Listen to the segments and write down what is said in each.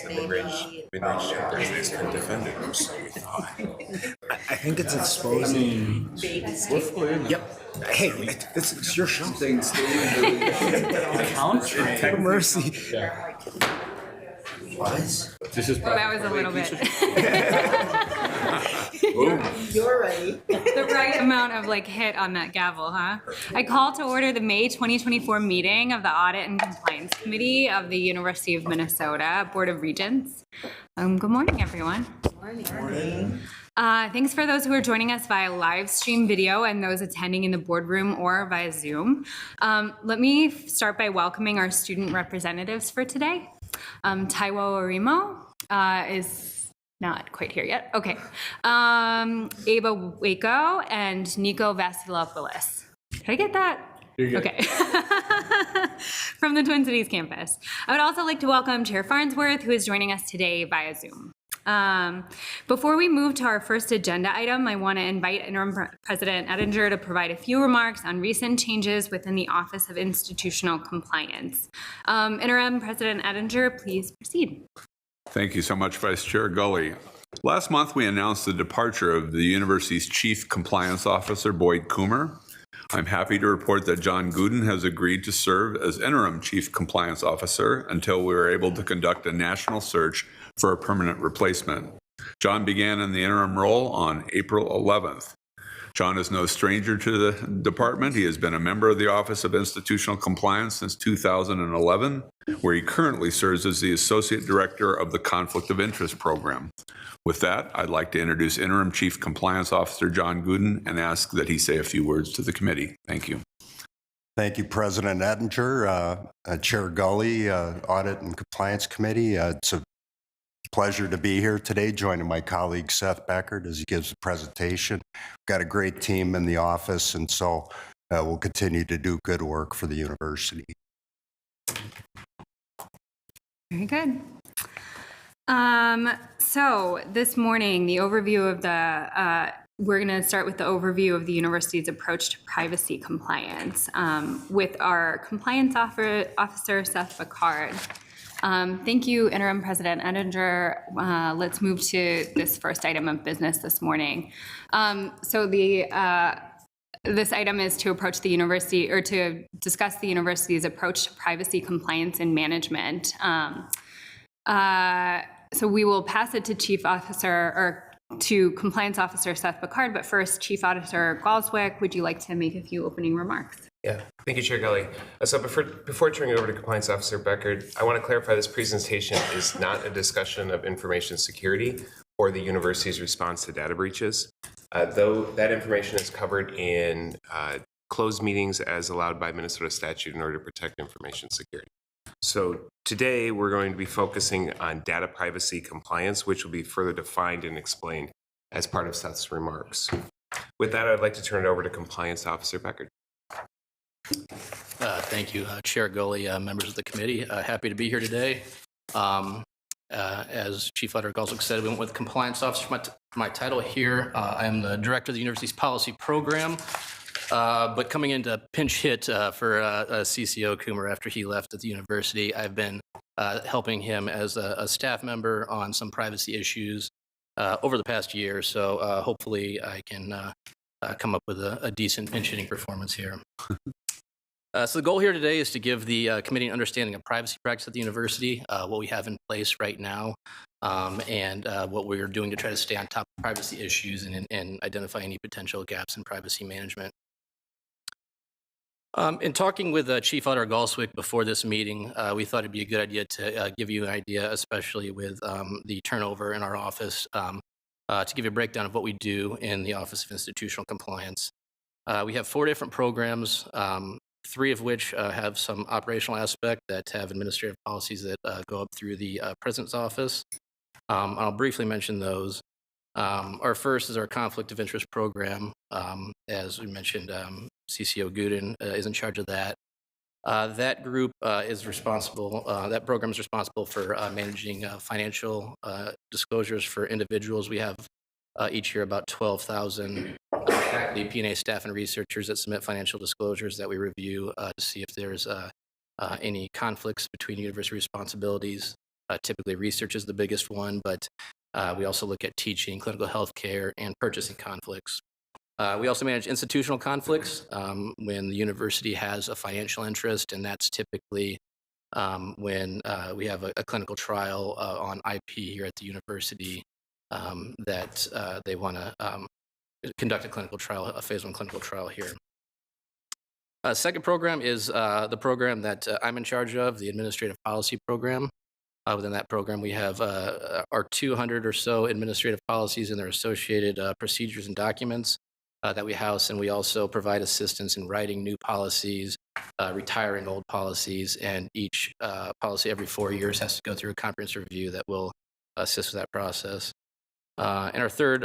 The mid-range chapters can defend it, so we thought. I think it's exposing. Yep. Hey, it's your show. Have mercy. What? This is That was a little bit. You're ready. The right amount of hit on that gavel, huh? I call to order the May 2024 meeting of the Audit and Compliance Committee of the University of Minnesota Board of Regents. Good morning, everyone. Morning. Thanks for those who are joining us via live stream video and those attending in the boardroom or via Zoom. Let me start by welcoming our student representatives for today. Taiwo Arimo is not quite here yet. Okay. Ava Waco and Nico Vasilopoulos. Did I get that? You're good. Okay. From the Twin Cities campus. I would also like to welcome Chair Farnsworth, who is joining us today via Zoom. Before we move to our first agenda item, I want to invite Interim President Ettinger to provide a few remarks on recent changes within the Office of Institutional Compliance. Interim President Ettinger, please proceed. Thank you so much, Vice Chair Gully. Last month, we announced the departure of the university's Chief Compliance Officer, Boyd Coomer. I'm happy to report that John Gooden has agreed to serve as Interim Chief Compliance Officer until we are able to conduct a national search for a permanent replacement. John began in the interim role on April 11th. John is no stranger to the department. He has been a member of the Office of Institutional Compliance since 2011, where he currently serves as the Associate Director of the Conflict of Interest Program. With that, I'd like to introduce Interim Chief Compliance Officer John Gooden and ask that he say a few words to the committee. Thank you. Thank you, President Ettinger, Chair Gully, Audit and Compliance Committee. It's a pleasure to be here today, joining my colleague Seth Beckert as he gives the presentation. We've got a great team in the office, and so we'll continue to do good work for the university. Very good. So this morning, the overview of we're going to start with the overview of the university's approach to privacy compliance with our compliance officer, Seth Beckert. Thank you, Interim President Ettinger. Let's move to this first item of business this morning. This item is to approach the university, or to discuss the university's approach to privacy compliance and management. So we will pass it to to Compliance Officer Seth Beckert, but first, Chief Auditor Galswick, would you like to make a few opening remarks? Yeah, thank you, Chair Gully. So before turning it over to Compliance Officer Beckert, I want to clarify this presentation is not a discussion of information security or the university's response to data breaches, though that information is covered in closed meetings as allowed by Minnesota statute in order to protect information security. So today we're going to be focusing on data privacy compliance, which will be further defined and explained as part of Seth's remarks. With that, I'd like to turn it over to Compliance Officer Beckert. Thank you, Chair Gully, members of the committee. Happy to be here today. As Chief Auditor Galswick said, we went with Compliance Officer. My title here, I am the Director of the university's policy program, but coming into pinch hit for CCO Coomer after he left at the university. I've been helping him as a staff member on some privacy issues over the past year, so hopefully I can come up with a decent pinch hitting performance here. So the goal here today is to give the committee an understanding of privacy practice at the university, what we have in place right now, and what we're doing to try to stay on top of privacy issues and identify any potential gaps in privacy management. In talking with Chief Auditor Galswick before this meeting, we thought it'd be a good idea to give you an idea, especially with the turnover in our office, to give you a breakdown of what we do in the Office of Institutional Compliance. We have 4 different programs, 3 of which have some operational aspect that have administrative policies that go up through the President's office. I'll briefly mention those. Our first is our Conflict of Interest program. As we mentioned, CCO Gooden is in charge of that. That group is responsible, that program is responsible for managing financial disclosures for individuals. We have each year about 12,000 faculty, P&A staff, and researchers that submit financial disclosures that we review to see if there's any conflicts between university responsibilities Typically, research is the biggest one, but we also look at teaching, clinical health care, and purchasing conflicts. We also manage institutional conflicts when the university has a financial interest, and that's typically when we have a clinical trial on IP here at the university that they want to conduct a clinical trial, a phase 1 clinical trial here. Second program is the program that I'm in charge of, the administrative policy program. Within that program, we have our 200 or so administrative policies and their associated procedures and documents that we house, and we also provide assistance in writing new policies, retiring old policies, and each policy every 4 years has to go through a comprehensive review that will assist with that process. And our third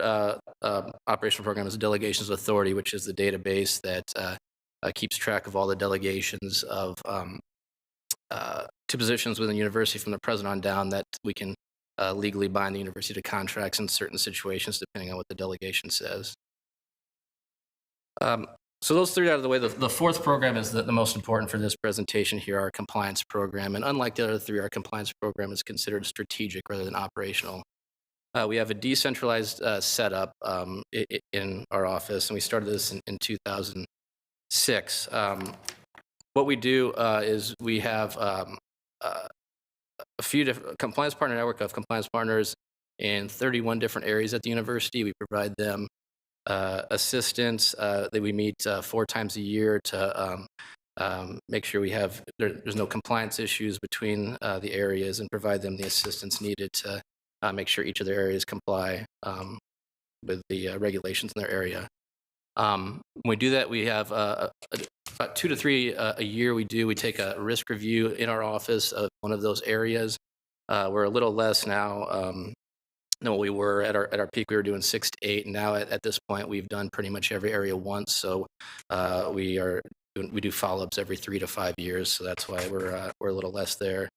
operational program is Delegations of Authority, which is the database that keeps track of all the delegations of to positions within the university from the president on down that we can legally bind the university to contracts in certain situations depending on what the delegation says. So those three out of the way, the fourth program is the most important for this presentation here, our compliance program. And unlike the other three, our compliance program is considered strategic rather than operational. We have a decentralized setup in our office, and we started this in 2006. What we do is we have a few different compliance partner network of compliance partners in 31 different areas at the university. We provide them assistance that we meet 4 times a year to make sure there's no compliance issues between the areas and provide them the assistance needed to make sure each of their areas comply with the regulations in their area. When we do that, we have about 2 to 3 a year we take a risk review in our office of one of those areas. We're a little less now than what we were at our peak. We were doing 6 to 8, and now at this point we've done pretty much every area once. So we do follow-ups every 3 to 5 years. So that's why we're a little less there.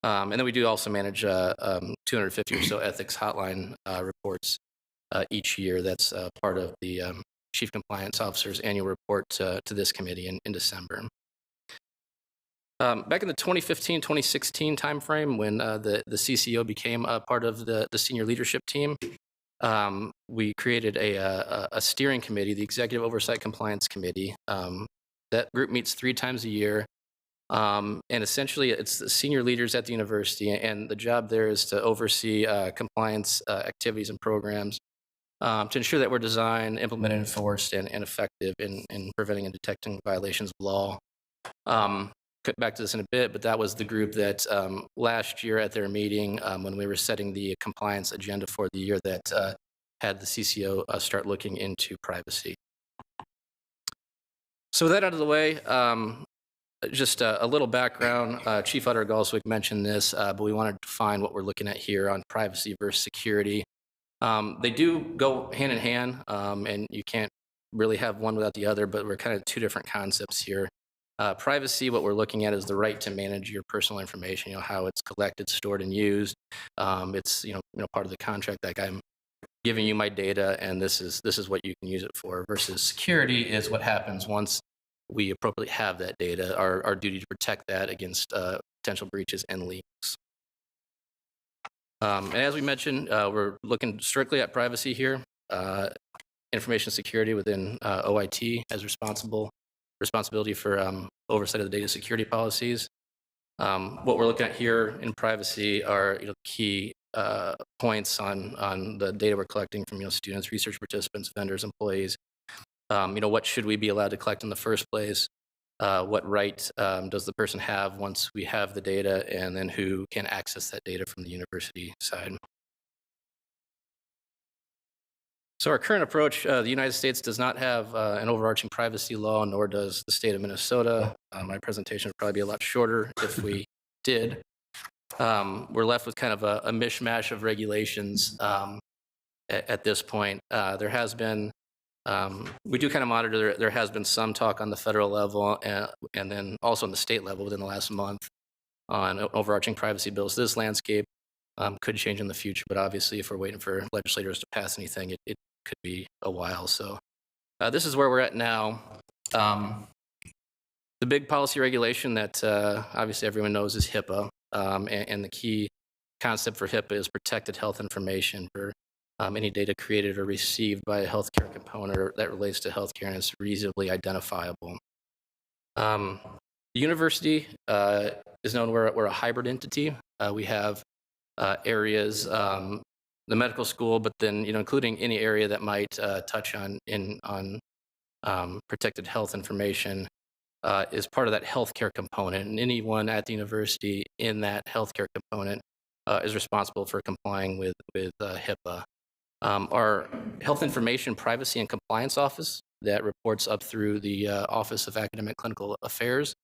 And then we do also manage 250 or so ethics hotline reports each year. That's part of the Chief Compliance Officer's annual report to this committee in December. Back in the 2015-2016 timeframe, when the CCO became a part of the senior leadership team, we created a steering committee, the Executive Oversight Compliance Committee. That group meets 3 times a year. And essentially, it's the senior leaders at the university, and the job there is to oversee compliance activities and programs to ensure that we're designed, implemented, enforced, and effective in preventing and detecting violations of law. Cut back to this in a bit, but that was the group that last year at their meeting, when we were setting the compliance agenda for the year, that had the CCO start looking into privacy. So with that out of the way, just a little background. Chief Auditor Galswick mentioned this, but we wanted to define what we're looking at here on privacy versus security. They do go hand in hand, and you can't really have one without the other, but we're kind of 2 different concepts here. Privacy, what we're looking at is the right to manage your personal information, how it's collected, stored, and used. It's part of the contract, like I'm giving you my data, and this is what you can use it for. Versus security is what happens once we appropriately have that data, our duty to protect that against potential breaches and leaks. And as we mentioned, we're looking strictly at privacy here. Information security within OIT has responsibility for oversight of the data security policies. What we're looking at here in privacy are key points on the data we're collecting from students, research participants, vendors, employees. What should we be allowed to collect in the first place? What right does the person have once we have the data, and then who can access that data from the university side? So our current approach, the United States does not have an overarching privacy law, nor does the state of Minnesota. My presentation would probably be a lot shorter if we did. We're left with kind of a mishmash of regulations at this point. There has been we do kind of monitor. There has been some talk on the federal level and then also on the state level within the last month on overarching privacy bills. This landscape could change in the future, but obviously if we're waiting for legislators to pass anything, it could be a while. So this is where we're at now. The big policy regulation that obviously everyone knows is HIPAA, and the key concept for HIPAA is protected health information for any data created or received by a healthcare component or that relates to healthcare and is reasonably identifiable. The university is known, we're a hybrid entity. We have areas, the medical school, but then, including any area that might touch on protected health information is part of that healthcare component. And anyone at the university in that healthcare component is responsible for complying with HIPAA. Our Health Information Privacy and Compliance Office that reports up through the Office of Academic Clinical Affairs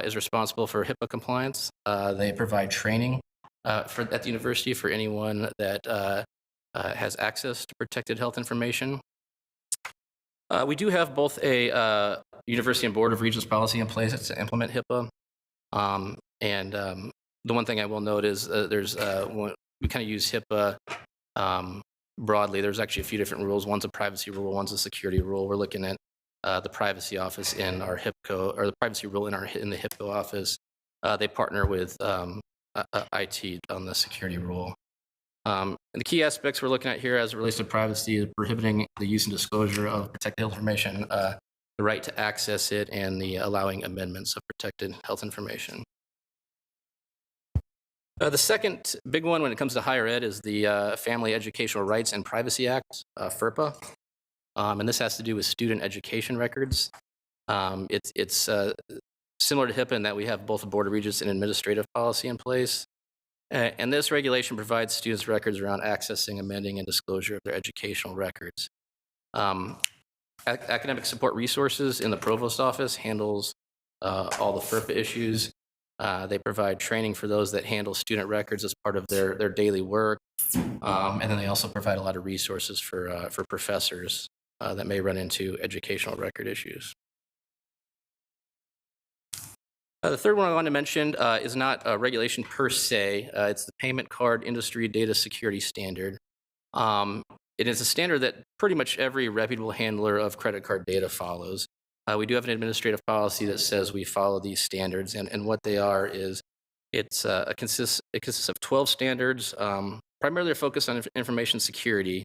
is responsible for HIPAA compliance. They provide training at the university for anyone that has access to protected health information. We do have both a University and Board of Regents policy in place to implement HIPAA. The one thing I will note is we kind of use HIPAA broadly. There's actually a few different rules. One's a privacy rule, one's a security rule. We're looking at the privacy office in our HIPCO, or the privacy rule in the HIPCO office. They partner with IT on the security rule. And the key aspects we're looking at here as it relates to privacy is prohibiting the use and disclosure of protected health information, the right to access it, and the allowing amendments of protected health information. The second big one when it comes to higher ed is the Family Educational Rights and Privacy Act, FERPA. And this has to do with student education records. It's similar to HIPAA in that we have both a Board of Regents and administrative policy in place. And this regulation provides students records around accessing, amending, and disclosure of their educational records. Academic Support Resources in the Provost Office handles all the FERPA issues. They provide training for those that handle student records as part of their daily work. And then they also provide a lot of resources for professors that may run into educational record issues. The third one I want to mention is not a regulation per se. It's the Payment Card Industry Data Security Standard. It is a standard that pretty much every reputable handler of credit card data follows. We do have an administrative policy that says we follow these standards, and what they are is it consists of 12 standards. Primarily are focused on information security,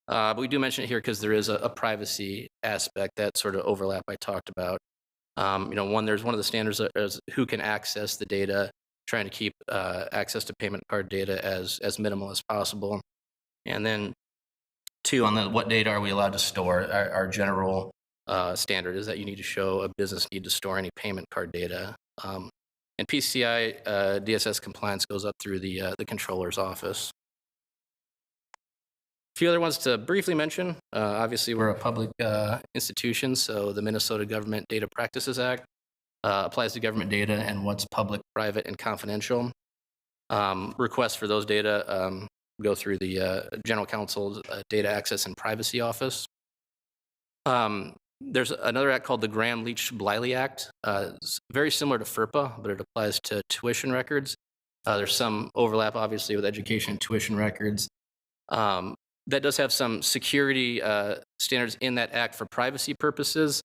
but we do mention it here because there is a privacy aspect that sort of overlap I talked about. There's one of the standards is who can access the data, trying to keep access to payment card data as minimal as possible. And then two, on what data are we allowed to store? Our general standard is that you need to show a business need to store any payment card data. And PCI DSS compliance goes up through the controller's office. A few other ones to briefly mention. Obviously, we're a public institution, so the Minnesota Government Data Practices Act applies to government data and what's public, private, and confidential. Requests for those data go through the General Counsel's Data Access and Privacy Office. There's another act called the Graham-Leach-Bliley Act. It's very similar to FERPA, but it applies to tuition records. There's some overlap, obviously, with education and tuition records. That does have some security standards in that act for privacy purposes.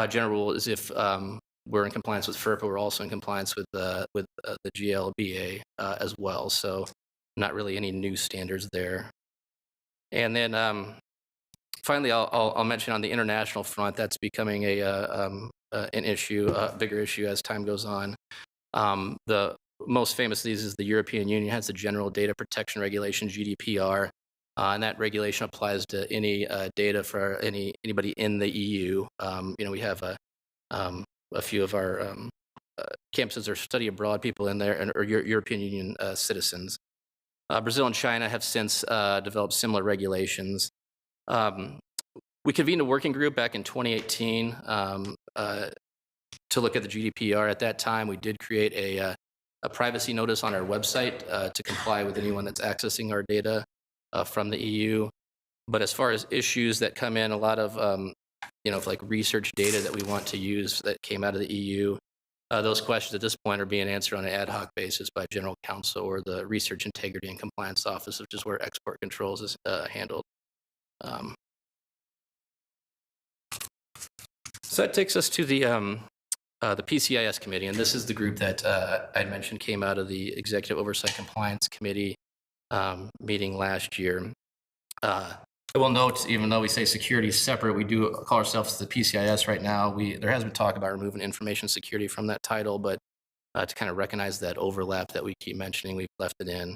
General rule is if we're in compliance with FERPA, we're also in compliance with the GLBA as well. So not really any new standards there. And then finally, I'll mention on the international front, that's becoming an issue, a bigger issue as time goes on. The most famous of these is the European Union has the General Data Protection Regulation, GDPR. And that regulation applies to any data for anybody in the EU. We have a few of our campuses are study abroad people in there, or European Union citizens. Brazil and China have since developed similar regulations. We convened a working group back in 2018 to look at the GDPR. At that time, we did create a privacy notice on our website to comply with anyone that's accessing our data from the EU. But as far as issues that come in, a lot of, like research data that we want to use that came out of the EU, those questions at this point are being answered on an ad hoc basis by General Counsel or the Research Integrity and Compliance Office, which is where export controls is handled. So that takes us to the the PCIS committee, and this is the group that I mentioned came out of the Executive Oversight Compliance Committee meeting last year. I will note, even though we say security is separate, we do call ourselves the PCIS right now. There has been talk about removing information security from that title, but to kind of recognize that overlap that we keep mentioning, we've left it in.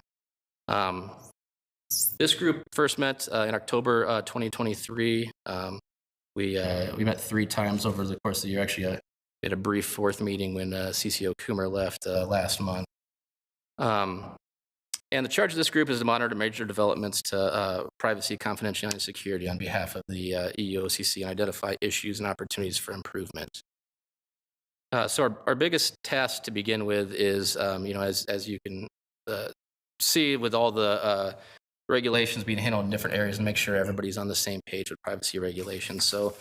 This group first met in October 2023. We met 3 times over the course of the year. Actually, we had a brief 4th meeting when CCO Coomer left last month. And the charge of this group is to monitor major developments to privacy, confidentiality, and security on behalf of the EEOCC and identify issues and opportunities for improvement. So our biggest task to begin with is, as you can see with all the regulations being handled in different areas, and make sure everybody's on the same page with privacy regulations. So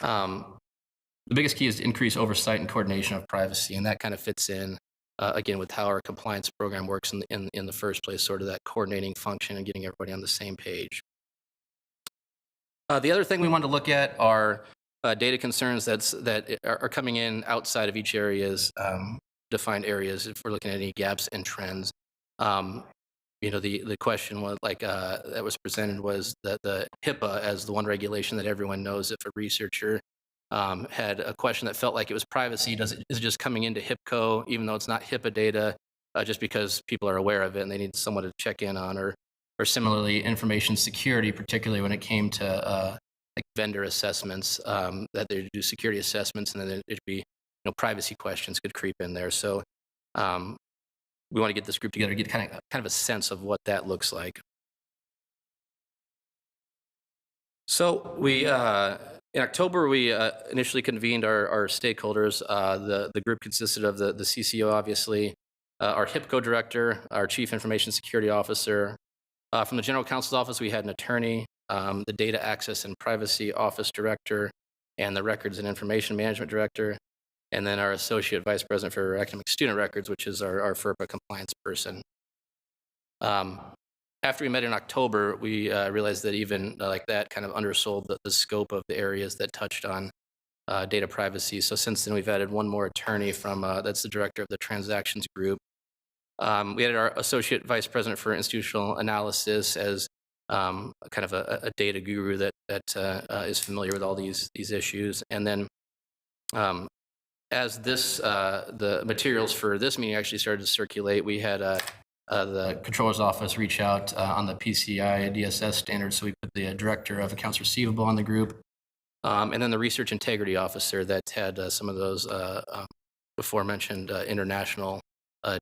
the biggest key is to increase oversight and coordination of privacy, and that kind of fits in again, with how our compliance program works in the first place, sort of that coordinating function and getting everybody on the same page. The other thing we wanted to look at are data concerns that are coming in outside of each area's defined areas. If we're looking at any gaps and trends, the question was that was presented was that the HIPAA as the one regulation that everyone knows. If a researcher had a question that felt like it was privacy, is it just coming into HIPCO, even though it's not HIPAA data, just because people are aware of it and they need someone to check in on, or similarly, information security, particularly when it came to like vendor assessments, that they do security assessments, and then it'd be, privacy questions could creep in there. So we want to get this group together to get kind of a sense of what that looks like. So in October, we initially convened our stakeholders. The group consisted of the CCO, obviously, our HIPCO director, our chief information security officer. From the general counsel's office, we had an attorney, the data access and privacy office director, and the records and information management director, and then our associate vice president for academic student records, which is our FERPA compliance person. After we met in October, we realized that even like that kind of undersold the scope of the areas that touched on data privacy. So since then, we've added one more attorney from, that's the director of the transactions group. We added our associate vice president for institutional analysis as kind of a data guru that is familiar with all these issues. And then as the materials for this meeting actually started to circulate, we had the controller's office reach out on the PCI DSS standards. So we put the director of accounts receivable on the group, and then the research integrity officer that had some of those before mentioned international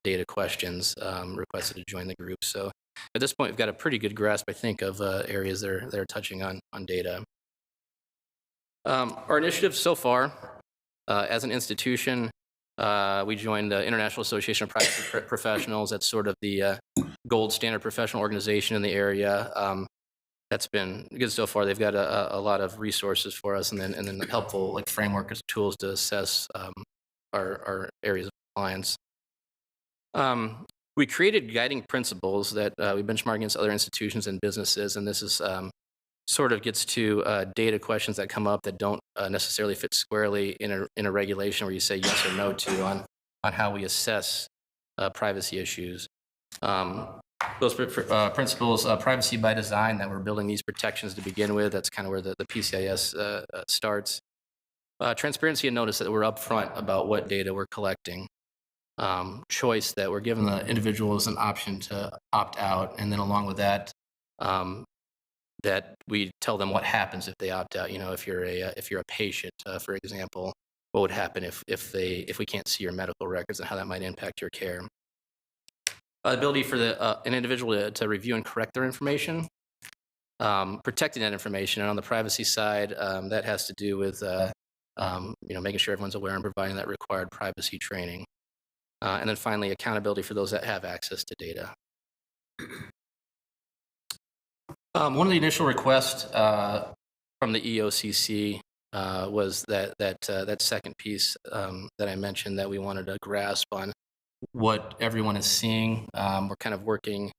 data questions requested to join the group. So at this point, we've got a pretty good grasp, I think, of areas they're touching on data. Our initiative so far, as an institution, we joined the International Association of Privacy Professionals. That's sort of the gold standard professional organization in the area. That's been good so far. They've got a lot of resources for us, and then helpful like framework tools to assess our areas of compliance. We created guiding principles that we benchmark against other institutions and businesses, and this is sort of gets to data questions that come up that don't necessarily fit squarely in a regulation where you say yes or no to on how we assess privacy issues. Those principles, privacy by design, that we're building these protections to begin with. That's kind of where the PCIS starts. Transparency and notice that we're upfront about what data we're collecting. Choice, that we're giving the individuals an option to opt out, and then along with that, that we tell them what happens if they opt out. If you're a patient, for example, what would happen if we can't see your medical records and how that might impact your care. Ability for an individual to review and correct their information, protecting that information, and on the privacy side, that has to do with making sure everyone's aware and providing that required privacy training. And then finally, accountability for those that have access to data. One of the initial requests from the EOCC was that second piece that I mentioned, that we wanted to grasp on what everyone is seeing. We're kind of working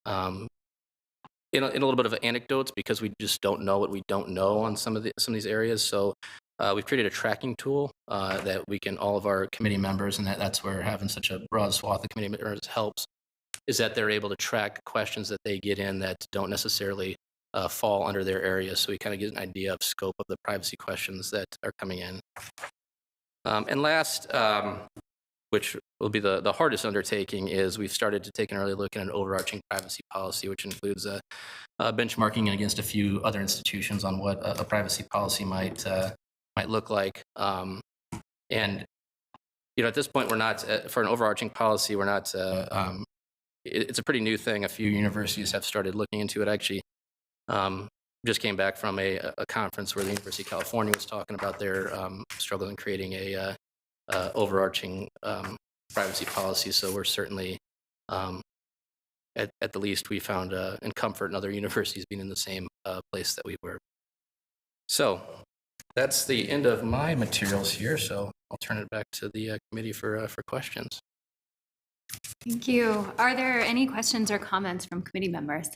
in a little bit of anecdotes, because we just don't know what we don't know on some of these areas. So we've created a tracking tool that we can, all of our committee members, and that's where having such a broad swath of committee members helps, is that they're able to track questions that they get in that don't necessarily fall under their area. So we kind of get an idea of scope of the privacy questions that are coming in. And last, which will be the hardest undertaking, is we've started to take an early look at an overarching privacy policy, which includes benchmarking against a few other institutions on what a privacy policy might look like. And at this point, we're not for an overarching policy. We're not. It's a pretty new thing. A few universities have started looking into it. Actually, just came back from a conference where the University of California was talking about their struggle in creating a overarching privacy policy. So we're certainly, at the least, we found in comfort in other universities being in the same place that we were. So that's the end of my materials here. So I'll turn it back to the committee for questions. Thank you. Are there any questions or comments from committee members?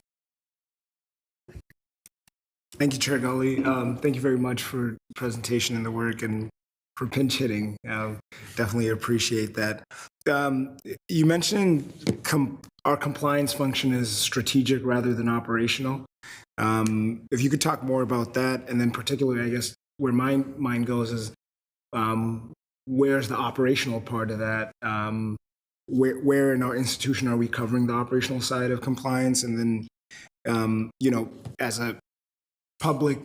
Thank you, Chair Gully. Thank you very much for the presentation and the work and for pinch hitting. Definitely appreciate that. You mentioned our compliance function is strategic rather than operational. If you could talk more about that, and then particularly, I guess, where my mind goes is where's the operational part of that? Where in our institution are we covering the operational side of compliance? And then, as a public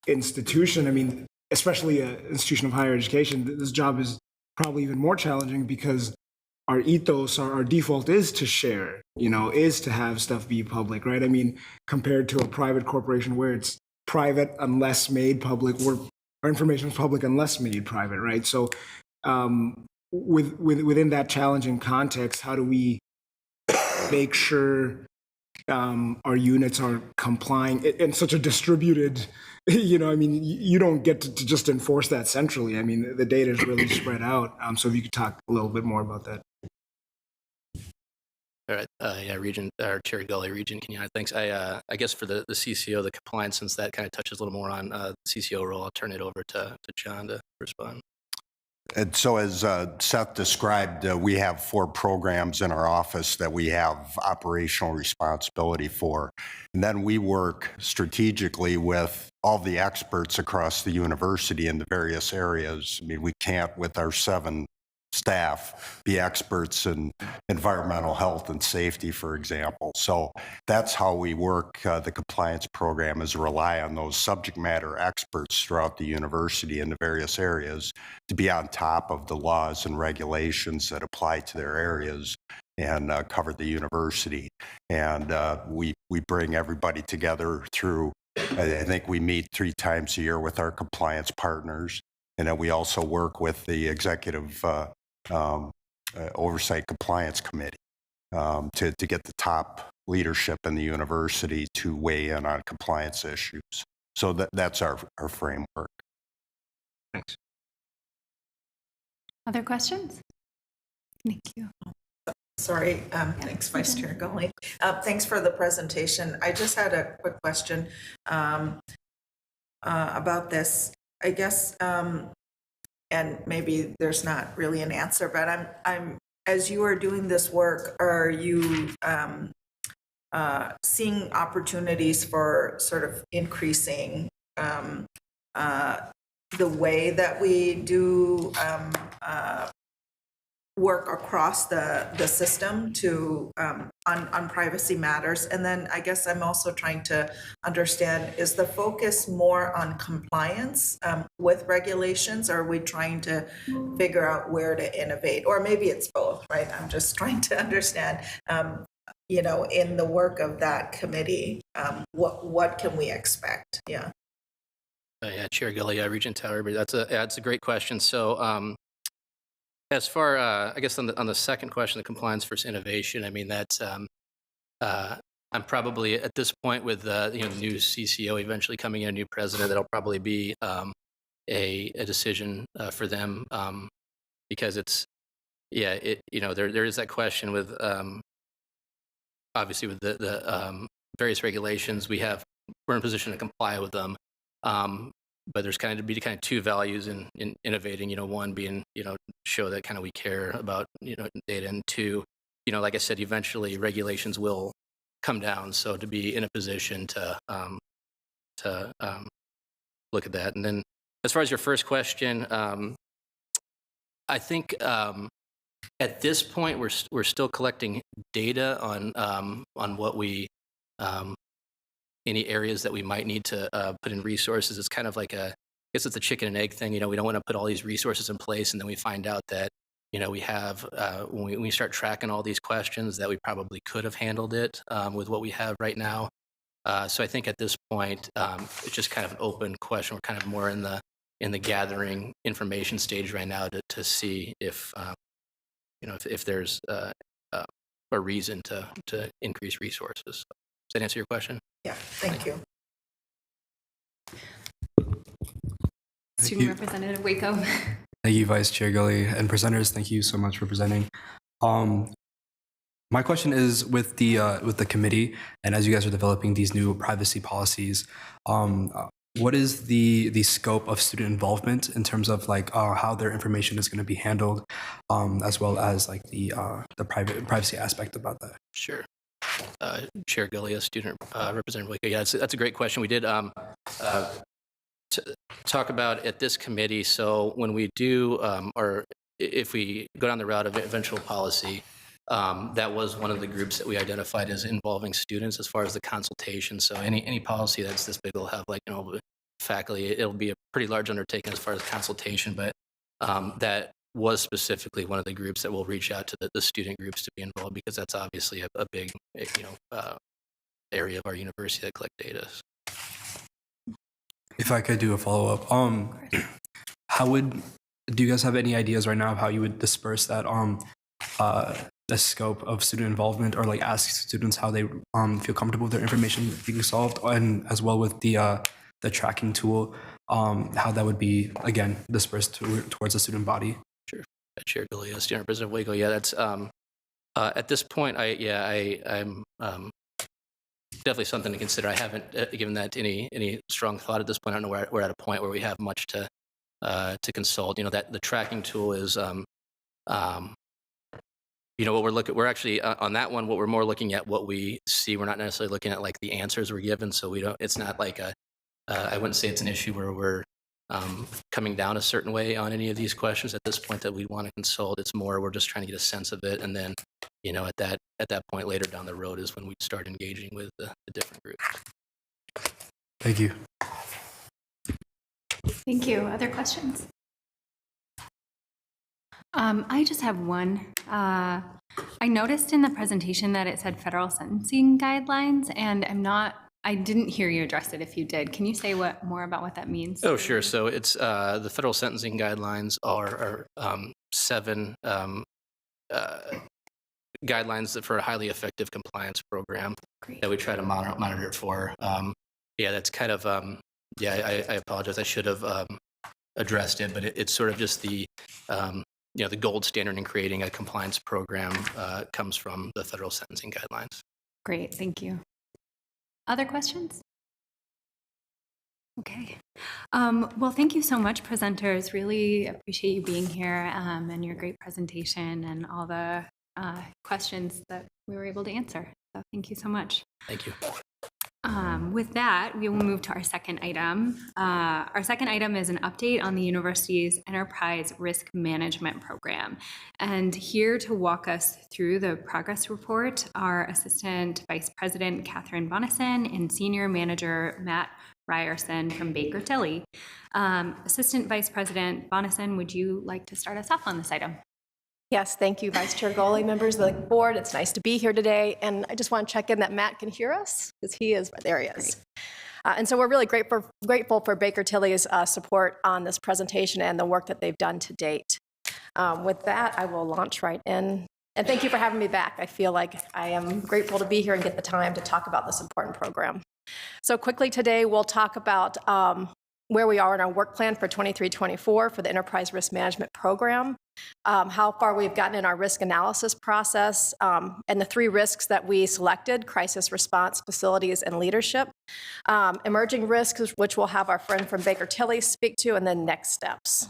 institution, I mean, especially an institution of higher education, this job is probably even more challenging because our ethos, our default is to share, is to have stuff be public, right? I mean, compared to a private corporation where it's private unless made public, where our information is public unless made private, right? So within that challenging context, how do we make sure our units are complying in such a distributed, I mean, you don't get to just enforce that centrally. I mean, the data is really spread out. So if you could talk a little bit more about that. All right, yeah, Regent, or Chair Gully, Regent Kenyatta, thanks. I guess for the CCO, the compliance, since that kind of touches a little more on the CCO role, I'll turn it over to John to respond. And so as Seth described, we have 4 programs in our office that we have operational responsibility for. And then we work strategically with all the experts across the university in the various areas. I mean, we can't, with our 7 staff, be experts in environmental health and safety, for example. So that's how we work the compliance program, is rely on those subject matter experts throughout the university in the various areas to be on top of the laws and regulations that apply to their areas and cover the university. And we bring everybody together through, I think we meet 3 times a year with our compliance partners. And then we also work with the executive oversight compliance committee to get the top leadership in the university to weigh in on compliance issues. So that's our framework. Thanks. Other questions? Thank you. Sorry, thanks, Vice Chair Gully. Thanks for the presentation. I just had a quick question about this. I guess, and maybe there's not really an answer, but I'm as you are doing this work, are you seeing opportunities for sort of increasing the way that we do work across the system to on privacy matters? And then I guess I'm also trying to understand, is the focus more on compliance with regulations, or are we trying to figure out where to innovate? Or maybe it's both, right? I'm just trying to understand, in the work of that committee, what can we expect? Yeah. Yeah, Chair Gully, Regent Tower, that's a great question. So as far, I guess on the second question, the compliance versus innovation, I mean, that's, I'm probably at this point with the new CCO eventually coming in, a new president, that'll probably be a decision for them because it's, yeah, there is that question with, obviously with the various regulations we're in a position to comply with them. but there's kind of two values in innovating. One being show that kind of we care about data, and two, like I said, eventually regulations will come down. So to be in a position to look at that, and then as far as your first question, I think at this point we're still collecting data on what we any areas that we might need to put in resources. It's kind of like I guess it's a chicken and egg thing. We don't want to put all these resources in place and then we find out that we have when we start tracking all these questions that we probably could have handled it with what we have right now. So I think at this point it's just kind of an open question. We're kind of more in the gathering information stage right now to see if if there's a reason to increase resources. Does that answer your question? Yeah, thank you. Student Representative Waco. Thank you, Vice Chair Gully, and presenters. Thank you so much for presenting. My question is with the committee, and as you guys are developing these new privacy policies, what is the scope of student involvement in terms of like how their information is going to be handled, as well as like the privacy aspect about that? Sure. Chair Gully, Student Representative Waco. Yeah, that's a great question. We did talk about at this committee. So when we do, or if we go down the route of eventual policy, that was one of the groups that we identified as involving students as far as the consultation. So any policy that's this big will have faculty. It'll be a pretty large undertaking as far as consultation, but that was specifically one of the groups that will reach out to the student groups to be involved, because that's obviously a big area of our university that collect data. If I could do a follow-up, do you guys have any ideas right now of how you would disperse that the scope of student involvement, or like ask students how they feel comfortable with their information being solved, and as well with the tracking tool, how that would be again dispersed towards the student body? Sure. Chair Gully, Student Representative Waco. Yeah, that's at this point. I'm definitely something to consider. I haven't given that any strong thought at this point. I don't know we're at a point where we have much to consult. That the tracking tool is what we're actually on that one, what we're more looking at what we see. We're not necessarily looking at like the answers we're given. So it's not like I wouldn't say it's an issue where we're coming down a certain way on any of these questions at this point that we want to consult. It's more we're just trying to get a sense of it, and then at that point later down the road is when we start engaging with the different groups. Thank you. Thank you. Other questions? I just have one. I noticed in the presentation that it said federal sentencing guidelines, and I didn't hear you address it. If you did, can you say more about what that means? Oh, sure. So it's the federal sentencing guidelines are 7 guidelines for a highly effective compliance program. Great. That we try to monitor for. Yeah, that's kind of I apologize. I should have addressed it, but it's sort of just the the gold standard in creating a compliance program comes from the federal sentencing guidelines. Great, thank you. Other questions? Okay. Well, thank you so much, presenters. Really appreciate you being here and your great presentation and all the questions that we were able to answer. So thank you so much. Thank you. With that, we will move to our second item. Our second item is an update on the university's Enterprise Risk Management Program. And here to walk us through the progress report are Assistant Vice President Catherine Bonison and Senior Manager Matt Ryerson from Baker Tilly. Assistant Vice President Bonison, would you like to start us off on this item? Yes, thank you, Vice Chair Gully, members of the board. It's nice to be here today. And I just want to check in that Matt can hear us, because he is, there he is. And so we're really grateful for Baker Tilly's support on this presentation and the work that they've done to date. With that, I will launch right in. And thank you for having me back. I feel like I am grateful to be here and get the time to talk about this important program. So quickly today, we'll talk about where we are in our work plan for 23-24 for the Enterprise Risk Management Program, how far we've gotten in our risk analysis process, and the 3 risks that we selected: crisis response, facilities, and leadership. Emerging risks, which we'll have our friend from Baker Tilly speak to, and then next steps.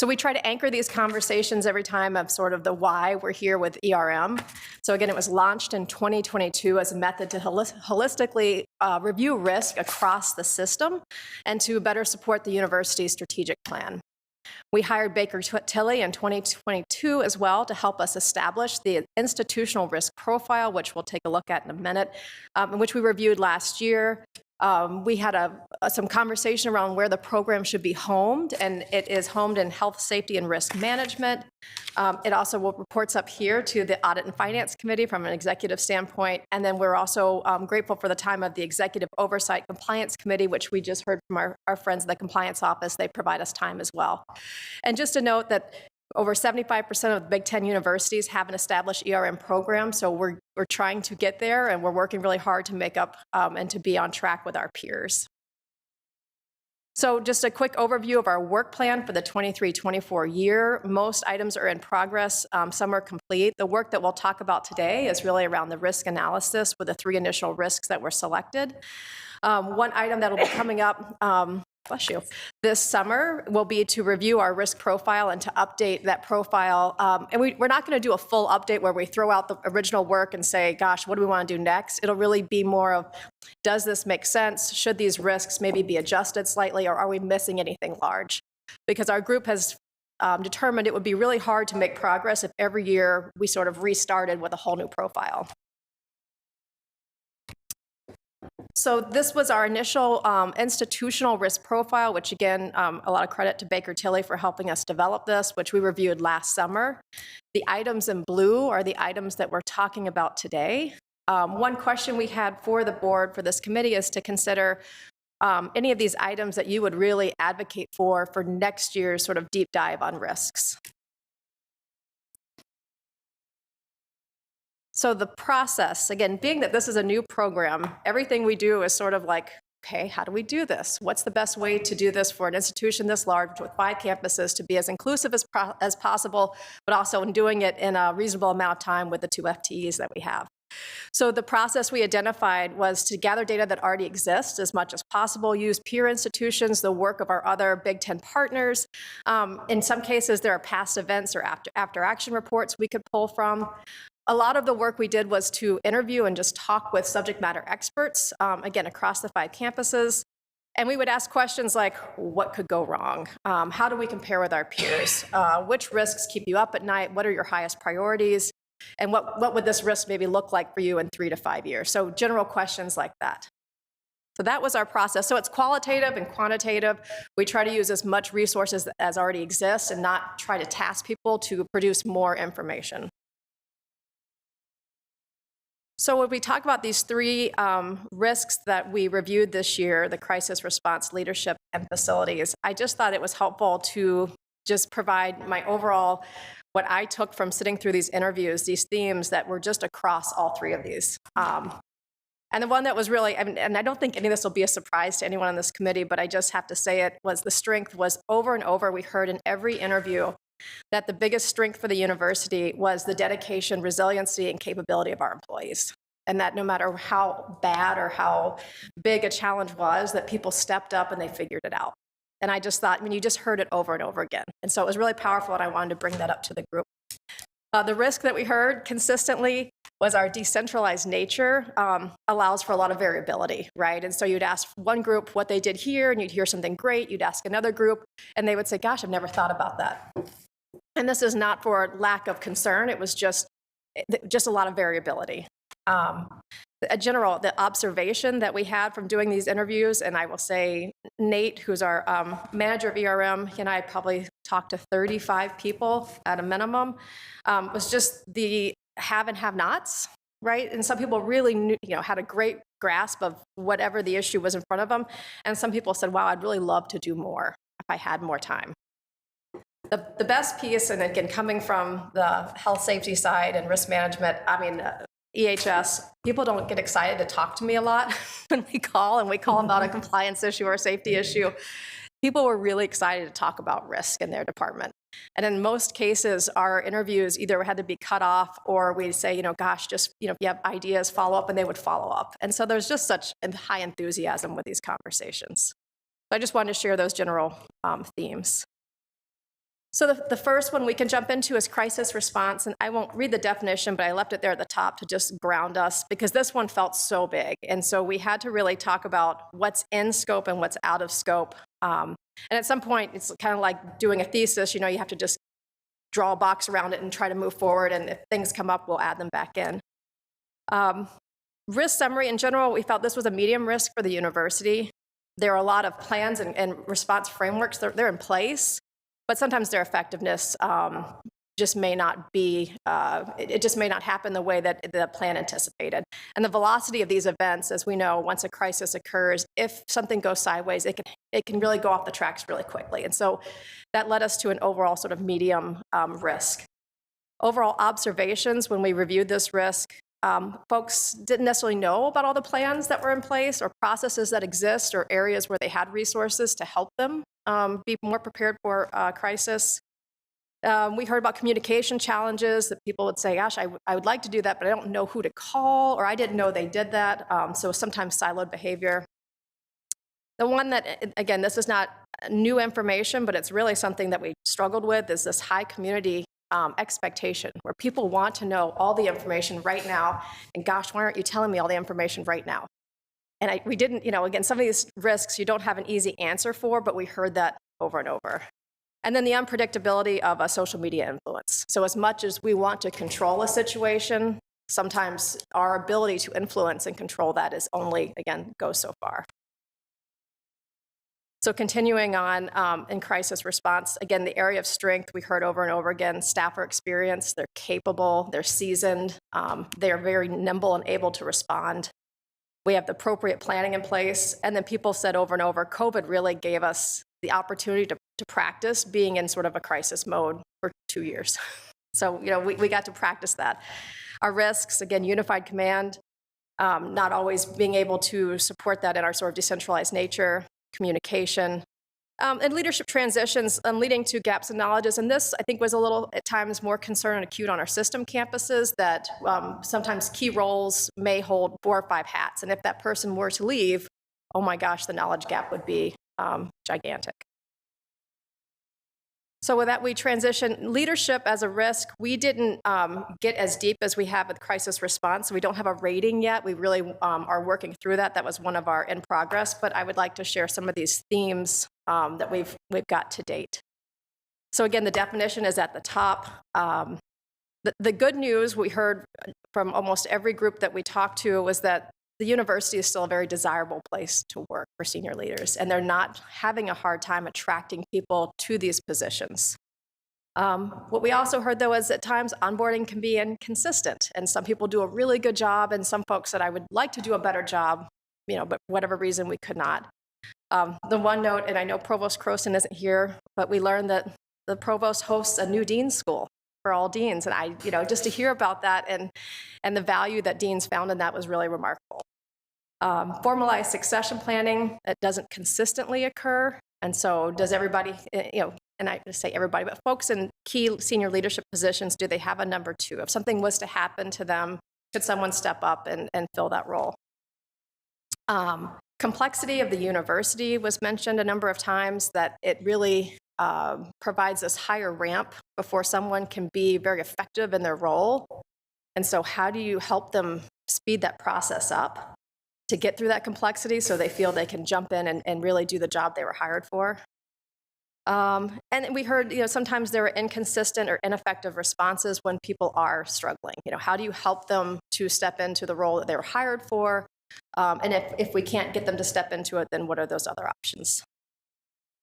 So we try to anchor these conversations every time of sort of the why we're here with ERM. So again, it was launched in 2022 as a method to holistically review risk across the system and to better support the university's strategic plan. We hired Baker Tilly in 2022 as well to help us establish the institutional risk profile, which we'll take a look at in a minute, which we reviewed last year. We had some conversation around where the program should be homed, and it is homed in health, safety, and risk management. It also reports up here to the Audit and Finance Committee from an executive standpoint, and then we're also grateful for the time of the Executive Oversight Compliance Committee, which we just heard from our friends in the Compliance Office. They provide us time as well. And just to note that over 75% of the Big Ten universities have an established ERM program, so we're trying to get there, and we're working really hard to make up and to be on track with our peers. So just a quick overview of our work plan for the 23-24 year. Most items are in progress. Some are complete. The work that we'll talk about today is really around the risk analysis with the 3 initial risks that were selected. One item that will be coming up bless you, this summer will be to review our risk profile and to update that profile. And we're not going to do a full update where we throw out the original work and say, gosh, what do we want to do next? It'll really be more of, does this make sense? Should these risks maybe be adjusted slightly, or are we missing anything large? Because our group has determined it would be really hard to make progress if every year we sort of restarted with a whole new profile. So this was our initial institutional risk profile, which again, a lot of credit to Baker Tilly for helping us develop this, which we reviewed last summer. The items in blue are the items that we're talking about today. One question we had for the board for this committee is to consider any of these items that you would really advocate for next year's sort of deep dive on risks. So the process, again, being that this is a new program, everything we do is sort of like, okay, how do we do this? What's the best way to do this for an institution this large with 5 campuses to be as inclusive as possible, but also in doing it in a reasonable amount of time with the 2 FTEs that we have? So the process we identified was to gather data that already exists as much as possible, use peer institutions, the work of our other Big Ten partners. In some cases, there are past events or after action reports we could pull from. A lot of the work we did was to interview and just talk with subject matter experts, again, across the 5 campuses. And we would ask questions like, what could go wrong? How do we compare with our peers? Which risks keep you up at night? What are your highest priorities? And what would this risk maybe look like for you in 3 to 5 years? So general questions like that. So that was our process. So it's qualitative and quantitative. We try to use as much resources as already exists and not try to task people to produce more information. So when we talk about these 3 risks that we reviewed this year, the crisis response, leadership, and facilities, I just thought it was helpful to just provide my overall, what I took from sitting through these interviews, these themes that were just across all 3 of these. And the one that was really, and I don't think any of this will be a surprise to anyone on this committee, but I just have to say it, was the strength was over and over. We heard in every interview that the biggest strength for the university was the dedication, resiliency, and capability of our employees. And that no matter how bad or how big a challenge was, that people stepped up and they figured it out. And I just thought, I mean, you just heard it over and over again. And so it was really powerful, and I wanted to bring that up to the group. The risk that we heard consistently was our decentralized nature allows for a lot of variability, right? And so you'd ask one group what they did here, and you'd hear something great. You'd ask another group, and they would say, gosh, I've never thought about that. And this is not for lack of concern. It was just a lot of variability. The observation that we had from doing these interviews, and I will say Nate, who's our manager of ERM, he and I probably talked to 35 people at a minimum, was just the have and have-nots, right? And some people really knew, had a great grasp of whatever the issue was in front of them, and some people said, wow, I'd really love to do more if I had more time. The best piece, and again, coming from the health safety side and risk management, I mean, EHS, people don't get excited to talk to me a lot when we call about a compliance issue or a safety issue. People were really excited to talk about risk in their department. And in most cases, our interviews either had to be cut off or we'd say, gosh, just, if you have ideas, follow up, and they would follow up. And so there's just such high enthusiasm with these conversations. So I just wanted to share those general themes. So the first one we can jump into is crisis response. And I won't read the definition, but I left it there at the top to just ground us because this one felt so big. And so we had to really talk about what's in scope and what's out of scope. And at some point, it's kind of like doing a thesis. You have to just draw a box around it and try to move forward. And if things come up, we'll add them back in. Risk summary, in general, we felt this was a medium risk for the university. There are a lot of plans and response frameworks. They're in place. But sometimes their effectiveness just may not be, it just may not happen the way that the plan anticipated. And the velocity of these events, as we know, once a crisis occurs, if something goes sideways, it can really go off the tracks really quickly. And so that led us to an overall sort of medium risk. Overall observations when we reviewed this risk, folks didn't necessarily know about all the plans that were in place or processes that exist or areas where they had resources to help them be more prepared for a crisis. We heard about communication challenges that people would say, gosh, I would like to do that, but I don't know who to call, or I didn't know they did that. So sometimes siloed behavior. The one that, again, this is not new information, but it's really something that we struggled with, is this high community expectation where people want to know all the information right now. And gosh, why aren't you telling me all the information right now? And we didn't, again, some of these risks you don't have an easy answer for, but we heard that over and over. And then the unpredictability of a social media influence. So as much as we want to control a situation, sometimes our ability to influence and control that is only, again, goes so far. So continuing on in crisis response, again, the area of strength we heard over and over again, staff are experienced, they're capable, they're seasoned, they are very nimble and able to respond. We have the appropriate planning in place. And then people said over and over, COVID really gave us the opportunity to practice being in sort of a crisis mode for 2 years. So, we got to practice that. Our risks, again, unified command, not always being able to support that in our sort of decentralized nature, communication, and leadership transitions leading to gaps in knowledges. And this, I think, was a little, at times, more concern and acute on our system campuses that sometimes key roles may hold 4 or 5 hats. And if that person were to leave, oh my gosh, the knowledge gap would be gigantic. So with that, we transition leadership as a risk. We didn't get as deep as we have with crisis response. So we don't have a rating yet. We really are working through that. That was one of our in progress. But I would like to share some of these themes that we've got to date. So again, the definition is at the top. The good news we heard from almost every group that we talked to was that the university is still a very desirable place to work for senior leaders, and they're not having a hard time attracting people to these positions. What we also heard, though, is at times onboarding can be inconsistent, and some people do a really good job, and some folks said, I would like to do a better job, but for whatever reason, we could not. The one note, and I know Provost Croson isn't here, but we learned that the provost hosts a new dean's school for all deans, and just to hear about that and the value that deans found in that was really remarkable. Formalized succession planning, that doesn't consistently occur, and so does everybody, and I just say everybody, but folks in key senior leadership positions, do they have a number 2? If something was to happen to them, could someone step up and fill that role? Complexity of the university was mentioned a number of times, that it really provides this higher ramp before someone can be very effective in their role. And so how do you help them speed that process up to get through that complexity so they feel they can jump in and really do the job they were hired for? And we heard, sometimes there were inconsistent or ineffective responses when people are struggling. How do you help them to step into the role that they were hired for? And if we can't get them to step into it, then what are those other options?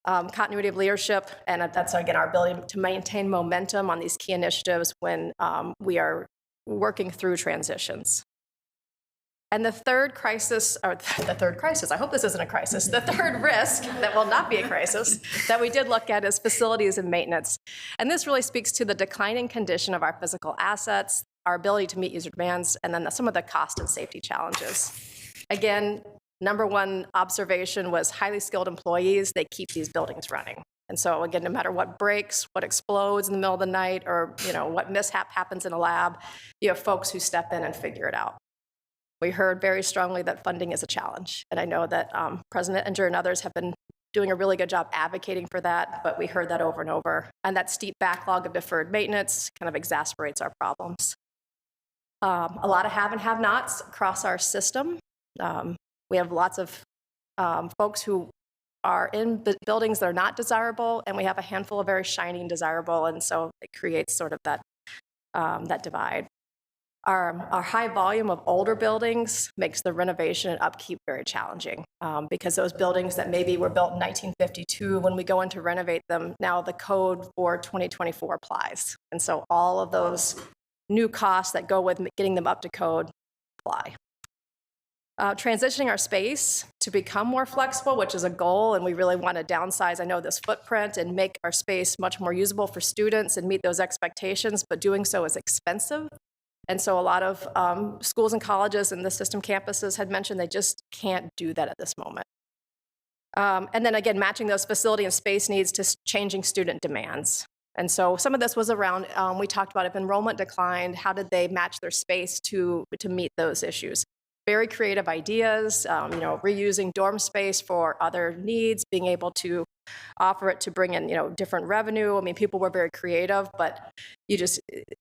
Continuity of leadership, and that's, again, our ability to maintain momentum on these key initiatives when we are working through transitions. And the third crisis, I hope this isn't a crisis, the third risk that will not be a crisis that we did look at is facilities and maintenance. And this really speaks to the declining condition of our physical assets, our ability to meet user demands, and then some of the cost and safety challenges. Again, number one observation was highly skilled employees, they keep these buildings running. And so again, no matter what breaks, what explodes in the middle of the night, or what mishap happens in a lab, you have folks who step in and figure it out. We heard very strongly that funding is a challenge. And I know that President Ettinger and others have been doing a really good job advocating for that, but we heard that over and over. And that steep backlog of deferred maintenance kind of exacerbates our problems. A lot of have and have-nots across our system. We have lots of folks who are in buildings that are not desirable, and we have a handful of very shiny and desirable, and so it creates sort of that divide. Our high volume of older buildings makes the renovation and upkeep very challenging because those buildings that maybe were built in 1952, when we go in to renovate them, now the code for 2024 applies. And so all of those new costs that go with getting them up to code apply. Transitioning our space to become more flexible, which is a goal, and we really want to downsize, I know, this footprint and make our space much more usable for students and meet those expectations, but doing so is expensive. And so a lot of schools and colleges and the system campuses had mentioned they just can't do that at this moment. And then again, matching those facility and space needs to changing student demands. And so some of this was around, we talked about if enrollment declined, how did they match their space to meet those issues? Very creative ideas, reusing dorm space for other needs, being able to offer it to bring in, different revenue. I mean, people were very creative, but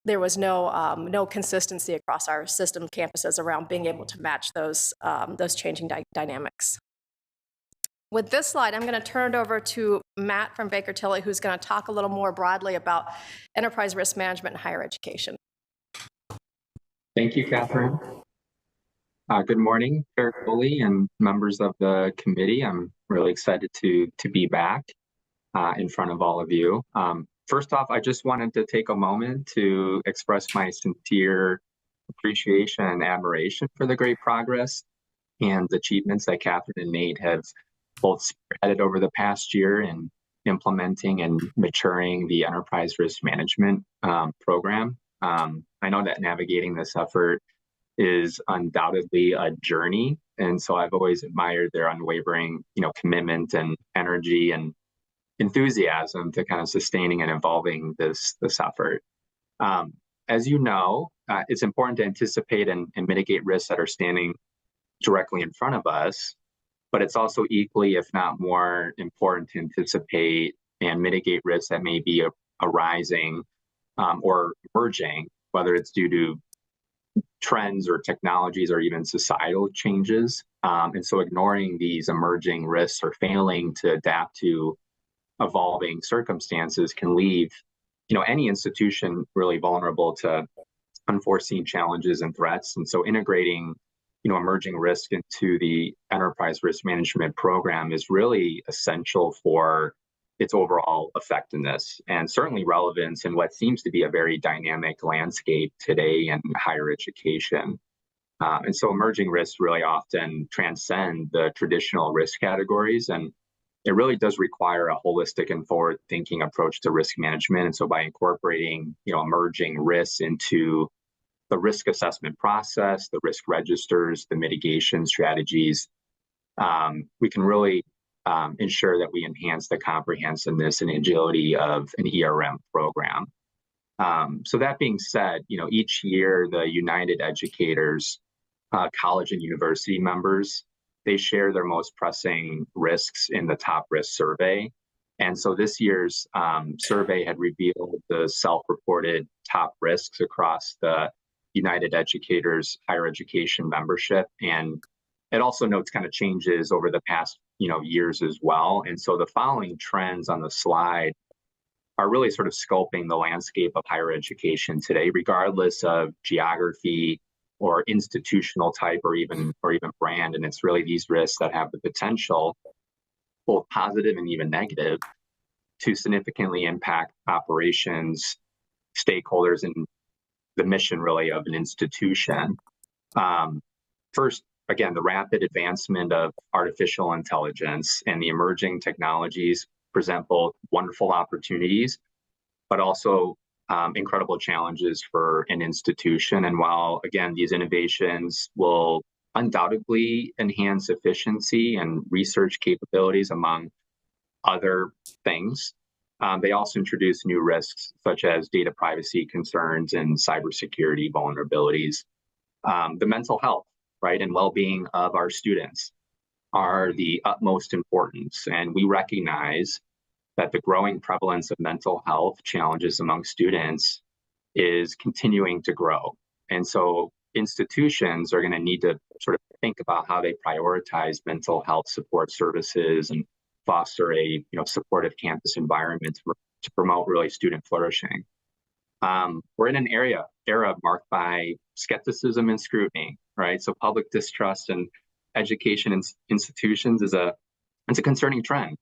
there was no consistency across our system campuses around being able to match those changing dynamics. With this slide, I'm going to turn it over to Matt from Baker Tilly, who's going to talk a little more broadly about enterprise risk management in higher education. Thank you, Catherine. Good morning, Chair Foley and members of the committee. I'm really excited to be back in front of all of you. First off, I just wanted to take a moment to express my sincere appreciation and admiration for the great progress and achievements that Catherine and Nate have both spearheaded over the past year in implementing and maturing the enterprise risk management program. I know that navigating this effort is undoubtedly a journey. And so I've always admired their unwavering, commitment and energy and enthusiasm to kind of sustaining and evolving this effort. As you know, it's important to anticipate and mitigate risks that are standing directly in front of us, but it's also equally, if not more important, to anticipate and mitigate risks that may be arising or emerging, whether it's due to trends or technologies or even societal changes. And so ignoring these emerging risks or failing to adapt to evolving circumstances can leave, any institution really vulnerable to unforeseen challenges and threats. And so integrating, emerging risk into the enterprise risk management program is really essential for its overall effectiveness and certainly relevance in what seems to be a very dynamic landscape today in higher education. And so emerging risks really often transcend the traditional risk categories, and it really does require a holistic and forward-thinking approach to risk management. And so by incorporating, emerging risks into the risk assessment process, the risk registers, the mitigation strategies, we can really ensure that we enhance the comprehensiveness and agility of an ERM program. So that being said, each year the United Educators, college and university members, they share their most pressing risks in the top risk survey. And so this year's survey had revealed the self-reported top risks across the United Educators higher education membership. And it also notes kind of changes over the past years as well. And so the following trends on the slide are really sort of scoping the landscape of higher education today, regardless of geography or institutional type or even brand. And it's really these risks that have the potential, both positive and even negative, to significantly impact operations, stakeholders, and the mission really of an institution. First, again, the rapid advancement of artificial intelligence and the emerging technologies present both wonderful opportunities, but also incredible challenges for an institution. And while, again, these innovations will undoubtedly enhance efficiency and research capabilities among other things, they also introduce new risks such as data privacy concerns and cybersecurity vulnerabilities. The mental health, right, and well-being of our students are the utmost importance. And we recognize that the growing prevalence of mental health challenges among students is continuing to grow. And so institutions are going to need to sort of think about how they prioritize mental health support services and foster a supportive campus environment to promote really student flourishing. We're in an era marked by skepticism and scrutiny, right? So public distrust in education institutions is a concerning trend.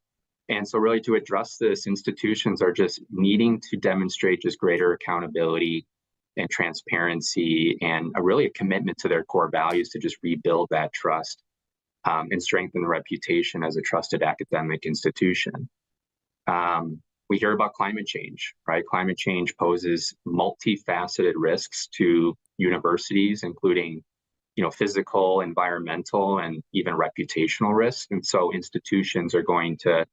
And so really to address this, institutions are just needing to demonstrate just greater accountability and transparency and a commitment to their core values to just rebuild that trust and strengthen the reputation as a trusted academic institution. We hear about climate change, right? Climate change poses multifaceted risks to universities, including physical, environmental, and even reputational risks. And so institutions are going to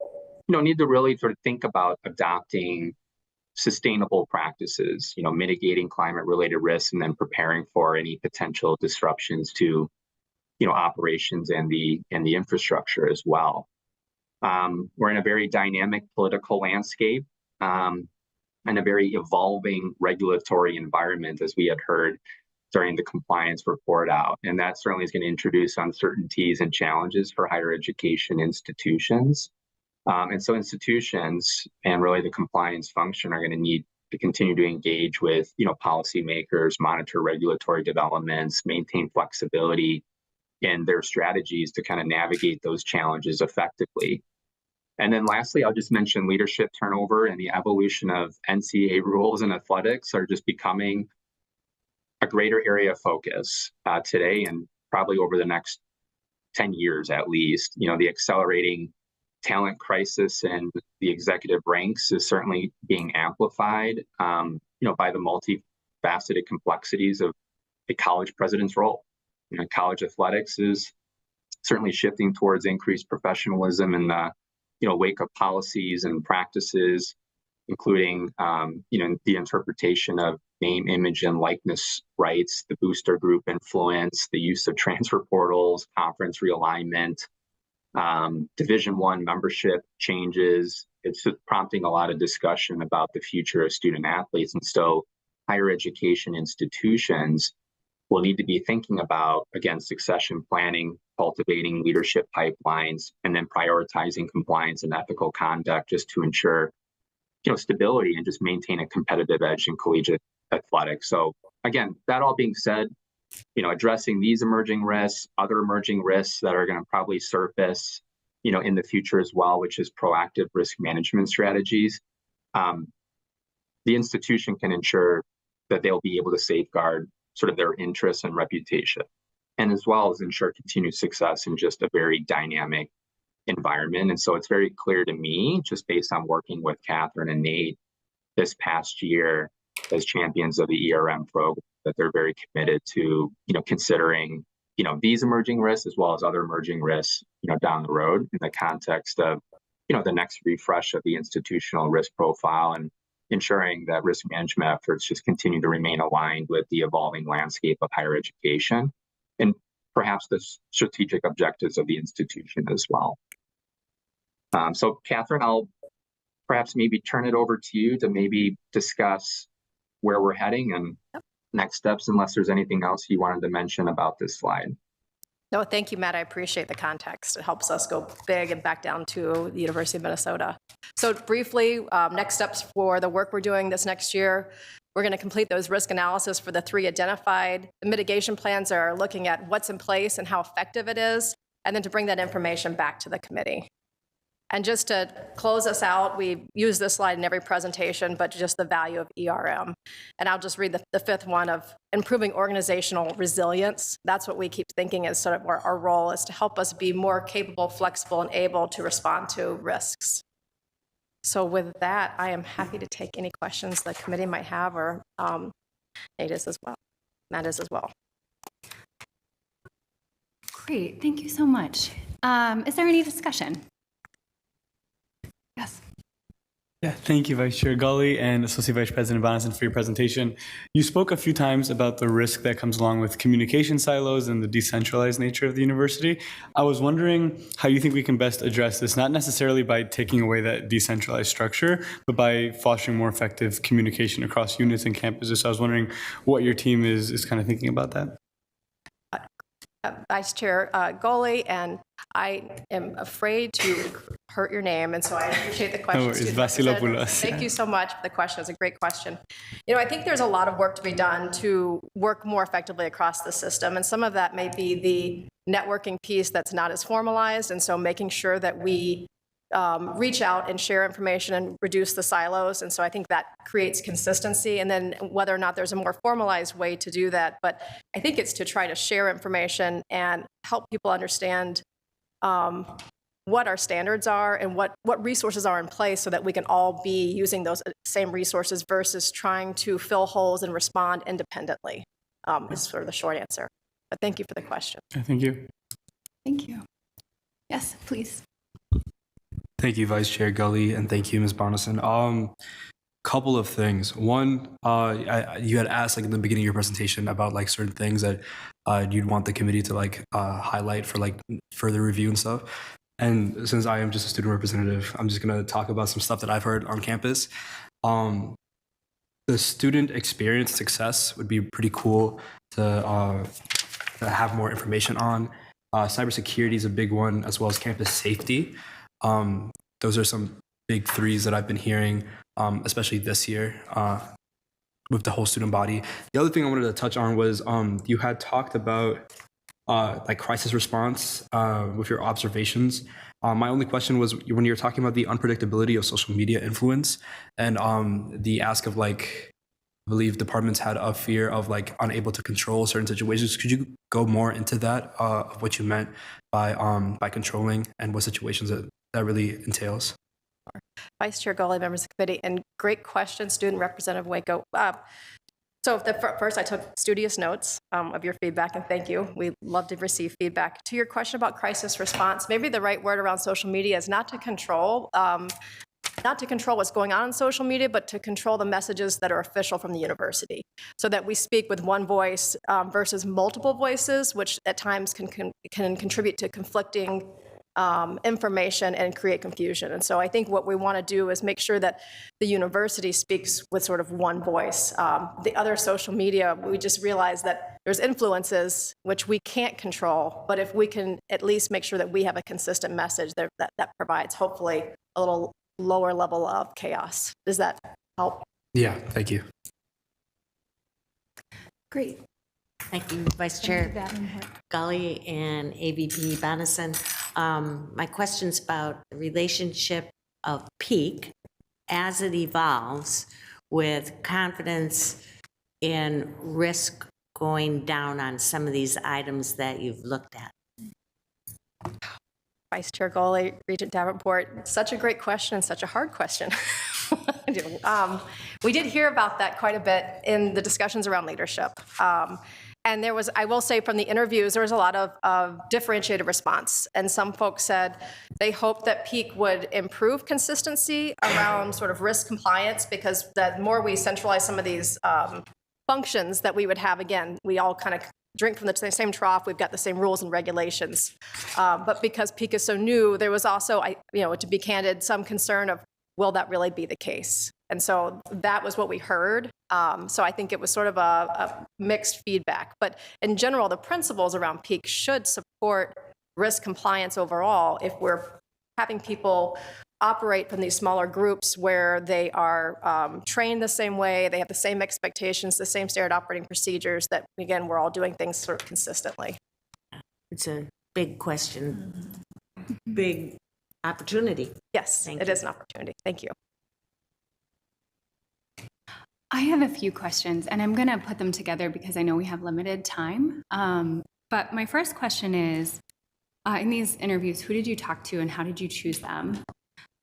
need to really sort of think about adopting sustainable practices, mitigating climate-related risks, and then preparing for any potential disruptions to operations and the infrastructure as well. We're in a very dynamic political landscape and a very evolving regulatory environment, as we had heard during the compliance report out. And that certainly is going to introduce uncertainties and challenges for higher education institutions. And so institutions and really the compliance function are going to need to continue to engage with, policymakers, monitor regulatory developments, maintain flexibility in their strategies to kind of navigate those challenges effectively. And then lastly, I'll just mention leadership turnover and the evolution of NCAA rules and athletics are just becoming a greater area of focus today and probably over the next 10 years at least. The accelerating talent crisis in the executive ranks is certainly being amplified, by the multifaceted complexities of a college president's role. College athletics is certainly shifting towards increased professionalism in the, wake of policies and practices, including, the interpretation of name, image, and likeness rights, the booster group influence, the use of transfer portals, conference realignment, Division I membership changes. It's prompting a lot of discussion about the future of student athletes. And so higher education institutions will need to be thinking about, again, succession planning, cultivating leadership pipelines, and then prioritizing compliance and ethical conduct just to ensure, stability and just maintain a competitive edge in collegiate athletics. So again, that all being said, addressing these emerging risks, other emerging risks that are going to probably surface, in the future as well, which is proactive risk management strategies. The institution can ensure that they'll be able to safeguard sort of their interests and reputation, and as well as ensure continued success in just a very dynamic environment. And so it's very clear to me, just based on working with Catherine and Nate this past year as champions of the ERM program, that they're very committed to, considering, these emerging risks as well as other emerging risks, down the road in the context of, the next refresh of the institutional risk profile and ensuring that risk management efforts just continue to remain aligned with the evolving landscape of higher education and perhaps the strategic objectives of the institution as well. So Catherine, I'll perhaps maybe turn it over to you to maybe discuss where we're heading and next steps, unless there's anything else you wanted to mention about this slide. No, thank you, Matt. I appreciate the context. It helps us go big and back down to the University of Minnesota. So briefly, next steps for the work we're doing this next year, we're going to complete those risk analysis for the 3 identified. The mitigation plans are looking at what's in place and how effective it is, and then to bring that information back to the committee. And just to close us out, we use this slide in every presentation, but just the value of ERM. And I'll just read the 5th one of improving organizational resilience. That's what we keep thinking is sort of our role is to help us be more capable, flexible, and able to respond to risks. So with that, I am happy to take any questions the committee might have, or Nate is as well. Matt is as well. Great, thank you so much. Is there any discussion? Yes. Yeah, thank you, Vice Chair Gully and Associate Vice President Bonison for your presentation. You spoke a few times about the risk that comes along with communication silos and the decentralized nature of the university. I was wondering how you think we can best address this, not necessarily by taking away that decentralized structure, but by fostering more effective communication across units and campuses. So I was wondering what your team is kind of thinking about that. Vice Chair Gully, and I am afraid to hurt your name, and so I appreciate the question. No worries, Vasilopoulos. Thank you so much for the question. It's a great question. You know, I think there's a lot of work to be done to work more effectively across the system, and some of that may be the networking piece that's not as formalized, and so making sure that we reach out and share information and reduce the silos. And so I think that creates consistency. And then whether or not there's a more formalized way to do that, but I think it's to try to share information and help people understand what our standards are and what resources are in place so that we can all be using those same resources versus trying to fill holes and respond independently is sort of the short answer. But thank you for the question. Thank you. Thank you. Yes, please. Thank you, Vice Chair Gully, and thank you, Ms. Bonison. Couple of things. One, you had asked like in the beginning of your presentation about like certain things that you'd want the committee to like highlight for like further review and stuff. And since I am just a student representative, I'm just gonna talk about some stuff that I've heard on campus. The student experience success would be pretty cool to have more information on. Cybersecurity is a big one, as well as campus safety. Those are some big threes that I've been hearing, especially this year with the whole student body. The other thing I wanted to touch on was you had talked about like crisis response with your observations. My only question was when you were talking about the unpredictability of social media influence and the ask of like, I believe departments had a fear of like unable to control certain situations. Could you go more into that of what you meant by controlling and what situations that really entails? Vice Chair Gully, members of the committee, and great question, Student Representative Waco. So first I took studious notes of your feedback, and thank you. We love to receive feedback. To your question about crisis response, maybe the right word around social media is not to control what's going on in social media, but to control the messages that are official from the university, so that we speak with one voice versus multiple voices, which at times can contribute to conflicting information and create confusion. And so I think what we want to do is make sure that the university speaks with sort of one voice. The other social media, we just realize that there's influences which we can't control, but if we can at least make sure that we have a consistent message that provides hopefully a little lower level of chaos. Does that help? Yeah, thank you. Great. Thank you, Vice Chair Gully and AVP Bonison. My question's about the relationship of peak as it evolves with confidence in risk going down on some of these items that you've looked at. Vice Chair Gully, Regent Davenport, such a great question and such a hard question. We did hear about that quite a bit in the discussions around leadership. And there was, I will say from the interviews, there was a lot of differentiated response. And some folks said they hoped that peak would improve consistency around sort of risk compliance, because the more we centralize some of these functions that we would have, again, we all kind of drink from the same trough, we've got the same rules and regulations. But because peak is so new, there was also, to be candid, some concern of, will that really be the case? And so that was what we heard. So I think it was sort of a mixed feedback. But in general, the principles around peak should support risk compliance overall if we're having people operate from these smaller groups where they are trained the same way, they have the same expectations, the same standard operating procedures, that, again, we're all doing things sort of consistently. It's a big question, big opportunity. Yes, it is an opportunity. Thank you. I have a few questions, and I'm going to put them together because I know we have limited time. But my first question is, in these interviews, who did you talk to and how did you choose them?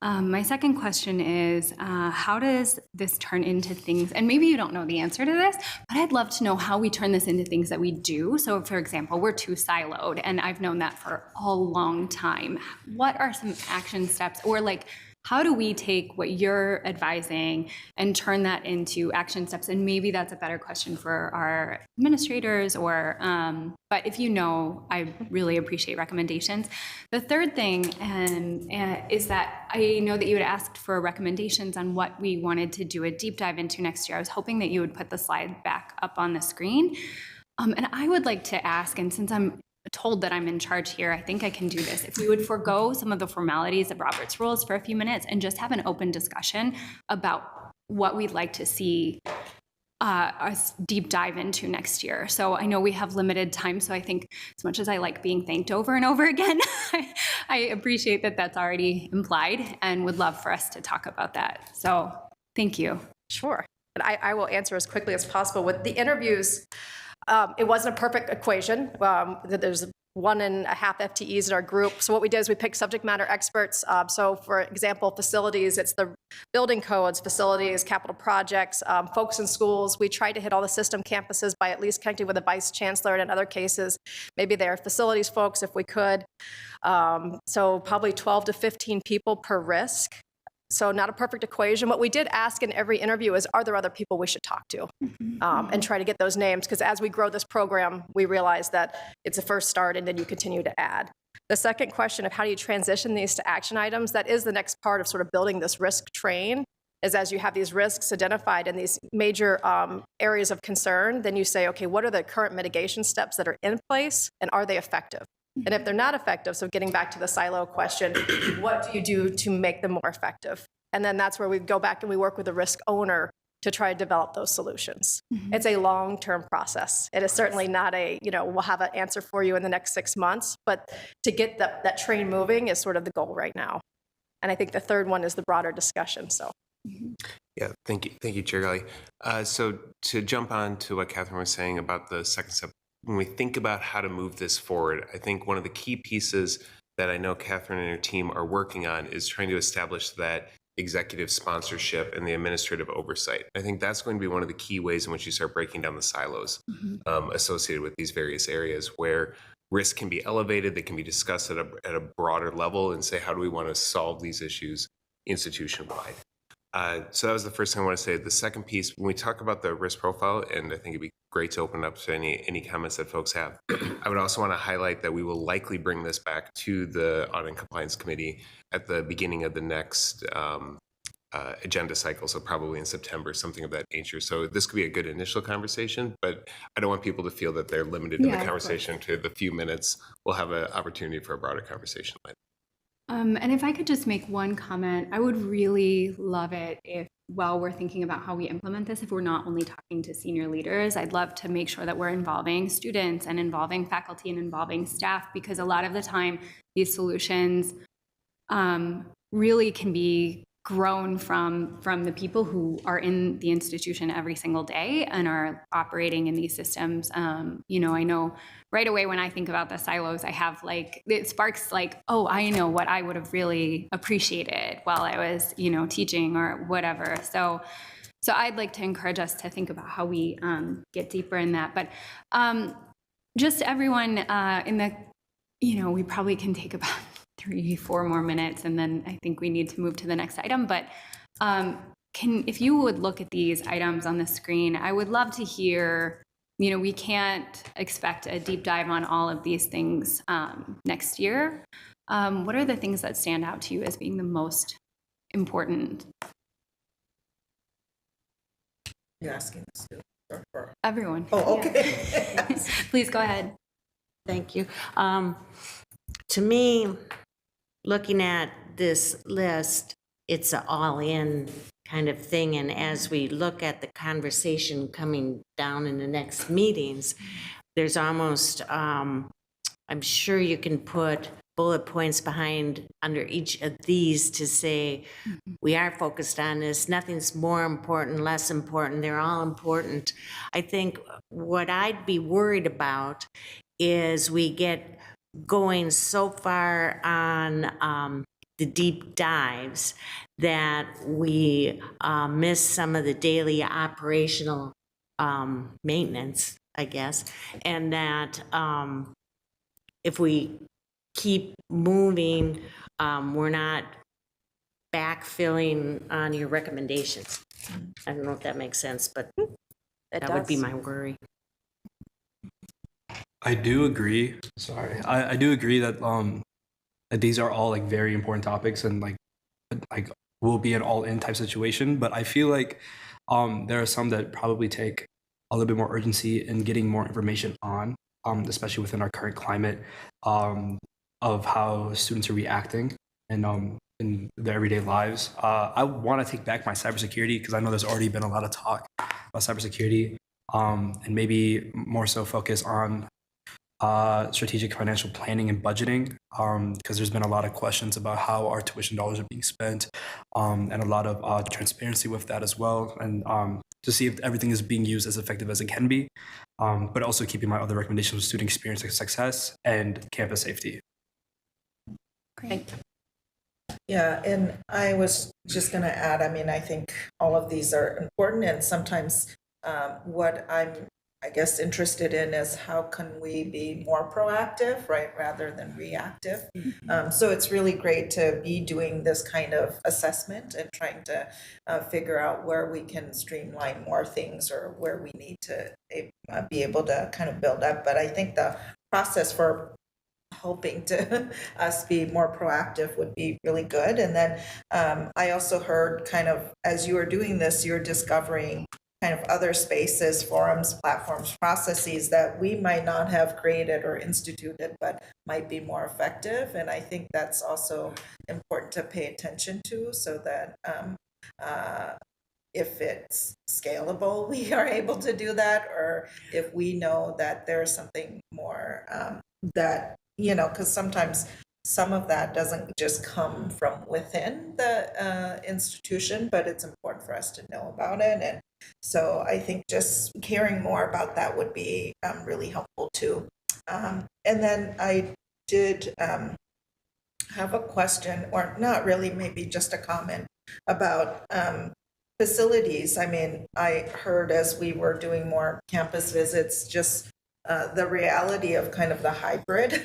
My second question is, how does this turn into things, and maybe you don't know the answer to this, but I'd love to know how we turn this into things that we do. So for example, we're too siloed, and I've known that for a long time. What are some action steps, or like, how do we take what you're advising and turn that into action steps? And maybe that's a better question for our administrators, or, but if you know, I really appreciate recommendations. The third thing is that I know that you had asked for recommendations on what we wanted to do a deep dive into next year. I was hoping that you would put the slide back up on the screen. And I would like to ask, and since I'm told that I'm in charge here, I think I can do this. If we would forego some of the formalities of Robert's rules for a few minutes and just have an open discussion about what we'd like to see us deep dive into next year. So I know we have limited time, so I think as much as I like being thanked over and over again, I appreciate that that's already implied and would love for us to talk about that. So thank you. Sure. And I will answer as quickly as possible. With the interviews, it wasn't a perfect equation. There's 1.5 FTEs in our group. So what we did is we picked subject matter experts. So for example, facilities, it's the building codes, facilities, capital projects, folks in schools. We tried to hit all the system campuses by at least connecting with the vice chancellor, and in other cases, maybe they're facilities folks if we could. So probably 12 to 15 people per risk. So not a perfect equation. What we did ask in every interview is, are there other people we should talk to? And try to get those names, because as we grow this program, we realize that it's a first start and then you continue to add. The second question of how do you transition these to action items, that is the next part of sort of building this risk train, is as you have these risks identified and these major areas of concern, then you say, okay, what are the current mitigation steps that are in place and are they effective? And if they're not effective, so getting back to the silo question, what do you do to make them more effective? And then that's where we go back and we work with the risk owner to try to develop those solutions. It's a long-term process. It is certainly not a, we'll have an answer for you in the next 6 months, but to get that train moving is sort of the goal right now. And I think the third one is the broader discussion, so. Yeah, thank you, Chair Gully. So to jump on to what Catherine was saying about the second step, when we think about how to move this forward, I think one of the key pieces that I know Catherine and her team are working on is trying to establish that executive sponsorship and the administrative oversight. I think that's going to be one of the key ways in which you start breaking down the silos associated with these various areas where risk can be elevated, that can be discussed at a broader level and say, how do we want to solve these issues institution-wide? So that was the first thing I want to say. The second piece, when we talk about the risk profile, and I think it'd be great to open up to any comments that folks have, I would also want to highlight that we will likely bring this back to the Audit and Compliance Committee at the beginning of the next agenda cycle, so probably in September, something of that nature. So this could be a good initial conversation, but I don't want people to feel that they're limited in the conversation to the few minutes. We'll have an opportunity for a broader conversation later. And if I could just make one comment, I would really love it if, while we're thinking about how we implement this, if we're not only talking to senior leaders, I'd love to make sure that we're involving students and involving faculty and involving staff, because a lot of the time these solutions really can be grown from the people who are in the institution every single day and are operating in these systems. I know right away when I think about the silos, I have it sparks oh, I know what I would have really appreciated while I was, teaching or whatever. So I'd like to encourage us to think about how we get deeper in that. But just everyone we probably can take about 3-4 more minutes, and then I think we need to move to the next item. But if you would look at these items on the screen, I would love to hear, we can't expect a deep dive on all of these things next year. What are the things that stand out to you as being the most important? You're asking us to, or everyone. Oh, okay. Yeah. Please go ahead. Thank you. To me, looking at this list, it's an all-in kind of thing. And as we look at the conversation coming down in the next meetings, there's almost, I'm sure you can put bullet points behind under each of these to say, we are focused on this. Nothing's more important, less important. They're all important. I think what I'd be worried about is we get going so far on the deep dives that we miss some of the daily operational maintenance, I guess, and that if we keep moving, we're not backfilling on your recommendations. I don't know if that makes sense, but that would be my worry. I do agree. Sorry, I do agree that that these are all like very important topics and like will be an all-in type situation. But I feel like there are some that probably take a little bit more urgency in getting more information on, especially within our current climate of how students are reacting and in their everyday lives. I want to take back my cybersecurity because I know there's already been a lot of talk about cybersecurity, and maybe more so focus on strategic financial planning and budgeting, because there's been a lot of questions about how our tuition dollars are being spent, and a lot of transparency with that as well, and to see if everything is being used as effective as it can be, but also keeping my other recommendations with student experience and success and campus safety. Great. Yeah, and I was just going to add, I mean, I think all of these are important, and sometimes what I'm, I guess, interested in is how can we be more proactive, right, rather than reactive. So it's really great to be doing this kind of assessment and trying to figure out where we can streamline more things or where we need to be able to kind of build up. But I think the process for hoping to us be more proactive would be really good. And then I also heard kind of, as you were doing this, you're discovering kind of other spaces, forums, platforms, processes that we might not have created or instituted, but might be more effective. And I think that's also important to pay attention to, so that if it's scalable, we are able to do that, or if we know that there's something more that, you know, because sometimes some of that doesn't just come from within the institution, but it's important for us to know about it. And so I think just caring more about that would be really helpful too. And then I did have a question, or not really, maybe just a comment about facilities. I mean, I heard as we were doing more campus visits, just the reality of kind of the hybrid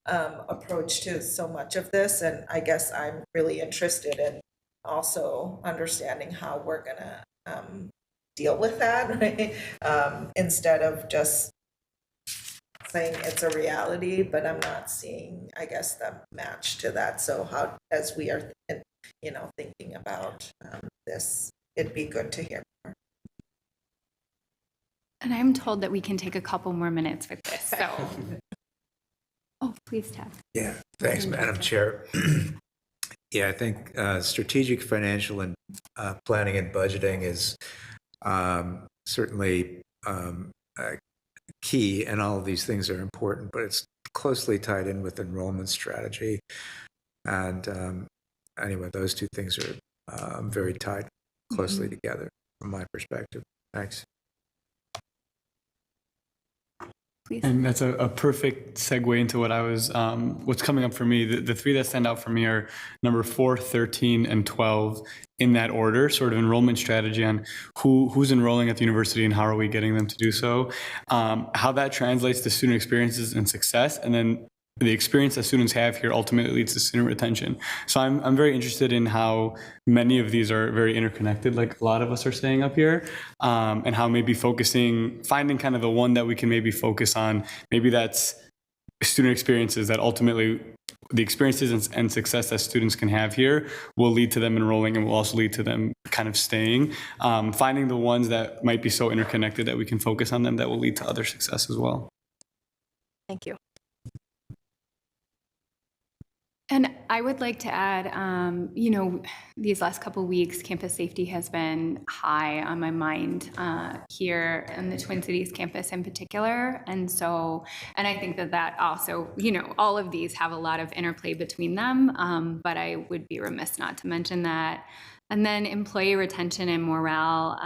approach to so much of this. And I guess I'm really interested in also understanding how we're going to deal with that, right? Instead of just saying it's a reality, but I'm not seeing, I guess, the match to that. So how, as we are, you know, thinking about this, it'd be good to hear more. And I'm told that we can take a couple more minutes with this, so. Oh, please, Ted. Yeah, thanks, Madam Chair. Yeah, I think strategic financial and planning and budgeting is certainly key, and all of these things are important, but it's closely tied in with enrollment strategy. And anyway, those two things are very tied closely together from my perspective. Thanks. Please. And that's a perfect segue into what I was, what's coming up for me. The three that stand out for me are number 4, 13, and 12 in that order, sort of enrollment strategy on who's enrolling at the university and how are we getting them to do so, how that translates to student experiences and success, and then the experience that students have here ultimately leads to student retention. So I'm very interested in how many of these are very interconnected, like a lot of us are saying up here, and how maybe finding kind of the one that we can maybe focus on. Maybe that's student experiences, that ultimately the experiences and success that students can have here will lead to them enrolling and will also lead to them kind of staying. Finding the ones that might be so interconnected that we can focus on them that will lead to other success as well. Thank you. And I would like to add, you know, these last couple of weeks, campus safety has been high on my mind here in the Twin Cities campus in particular. And so, and I think that also, you know, all of these have a lot of interplay between them. But I would be remiss not to mention that And then employee retention and morale,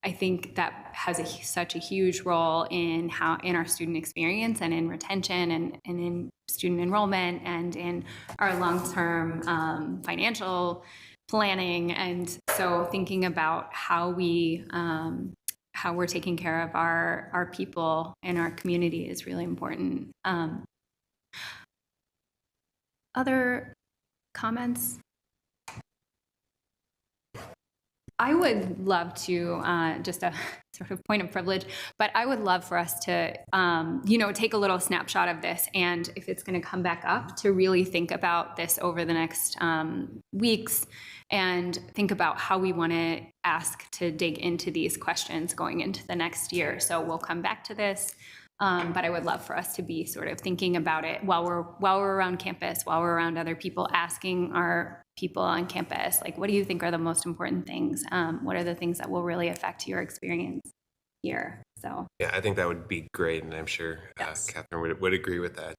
I think that has such a huge role in our student experience and in retention and in student enrollment and in our long-term financial planning. And so thinking about how we're taking care of our people and our community is really important. Other comments? I would love to, just a sort of point of privilege, but I would love for us to, take a little snapshot of this, and if it's going to come back up, to really think about this over the next weeks and think about how we want to ask to dig into these questions going into the next year. So we'll come back to this. But I would love for us to be sort of thinking about it while we're around campus, while we're around other people, asking our people on campus, like, what do you think are the most important things? What are the things that will really affect your experience here? So yeah, I think that would be great, and I'm sure Catherine would agree with that.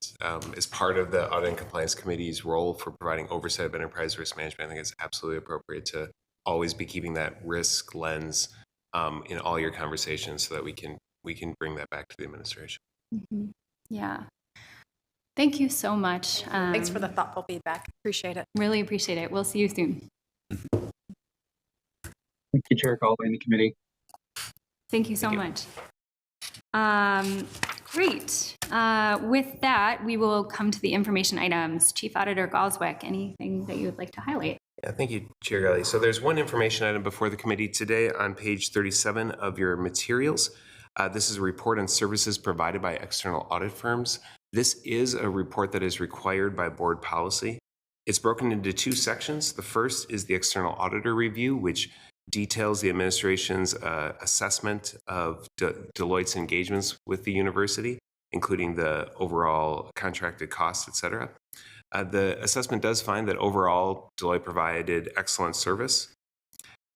As part of the Audit and Compliance Committee's role for providing oversight of enterprise risk management, I think it's absolutely appropriate to always be keeping that risk lens in all your conversations, so that we can bring that back to the administration. Mm-hmm. Yeah. Thank you so much. Thanks for the thoughtful feedback. Appreciate it. Really appreciate it. We'll see you soon. Thank you, Chair Galway and the committee. Thank you so much. Great. With that, we will come to the information items. Chief Auditor Galswick, anything that you would like to highlight? Yeah, thank you, Chair Galley. So there's one information item before the committee today on page 37 of your materials. This is a report on services provided by external audit firms. This is a report that is required by board policy. It's broken into two sections. The first is the external auditor review, which details the administration's assessment of Deloitte's engagements with the university, including the overall contracted costs, et cetera. The assessment does find that overall Deloitte provided excellent service.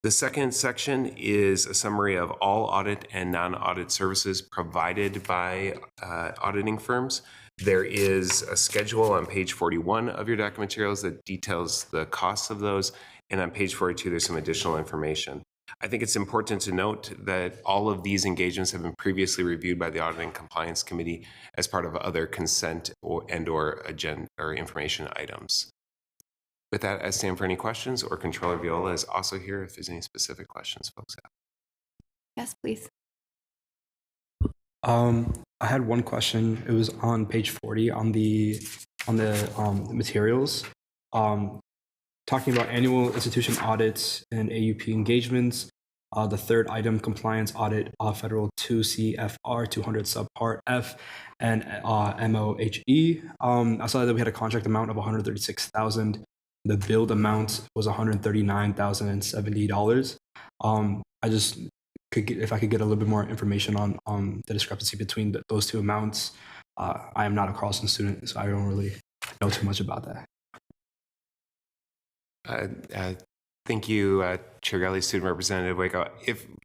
The second section is a summary of all audit and non-audit services provided by auditing firms. There is a schedule on page 41 of your document materials that details the costs of those. And on page 42, there's some additional information. I think it's important to note that all of these engagements have been previously reviewed by the Audit and Compliance Committee as part of other consent or agenda or information items. With that, I stand for any questions, or Controller Viola is also here if there's any specific questions folks have. Yes, please. I had one question. It was on page 40 on the materials, talking about annual institution audits and AUP engagements. The third item, compliance audit, Federal 2 CFR 200 subpart F and MOHE. I saw that we had a contract amount of $136,000. The billed amount was $139,070. I just if I could get a little bit more information on the discrepancy between those two amounts. I am not a Carlson student, so I don't really know too much about that. Thank you, Chair Galley, Student Representative Waco.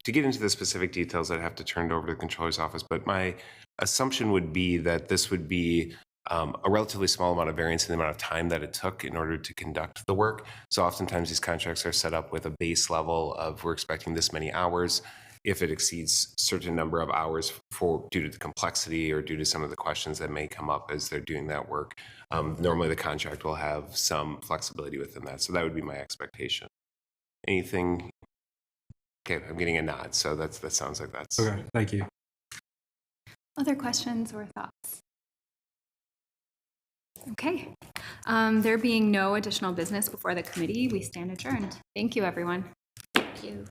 To get into the specific details, I'd have to turn it over to the Controller's office, but my assumption would be that this would be a relatively small amount of variance in the amount of time that it took in order to conduct the work. So oftentimes these contracts are set up with a base level of we're expecting this many hours. If it exceeds a certain number of hours due to the complexity or due to some of the questions that may come up as they're doing that work, normally the contract will have some flexibility within that. So that would be my expectation. Anything? Okay, I'm getting a nod, so that sounds like that's okay. Thank you. Other questions or thoughts? Okay. There being no additional business before the committee, we stand adjourned. Thank you, everyone. Thank you.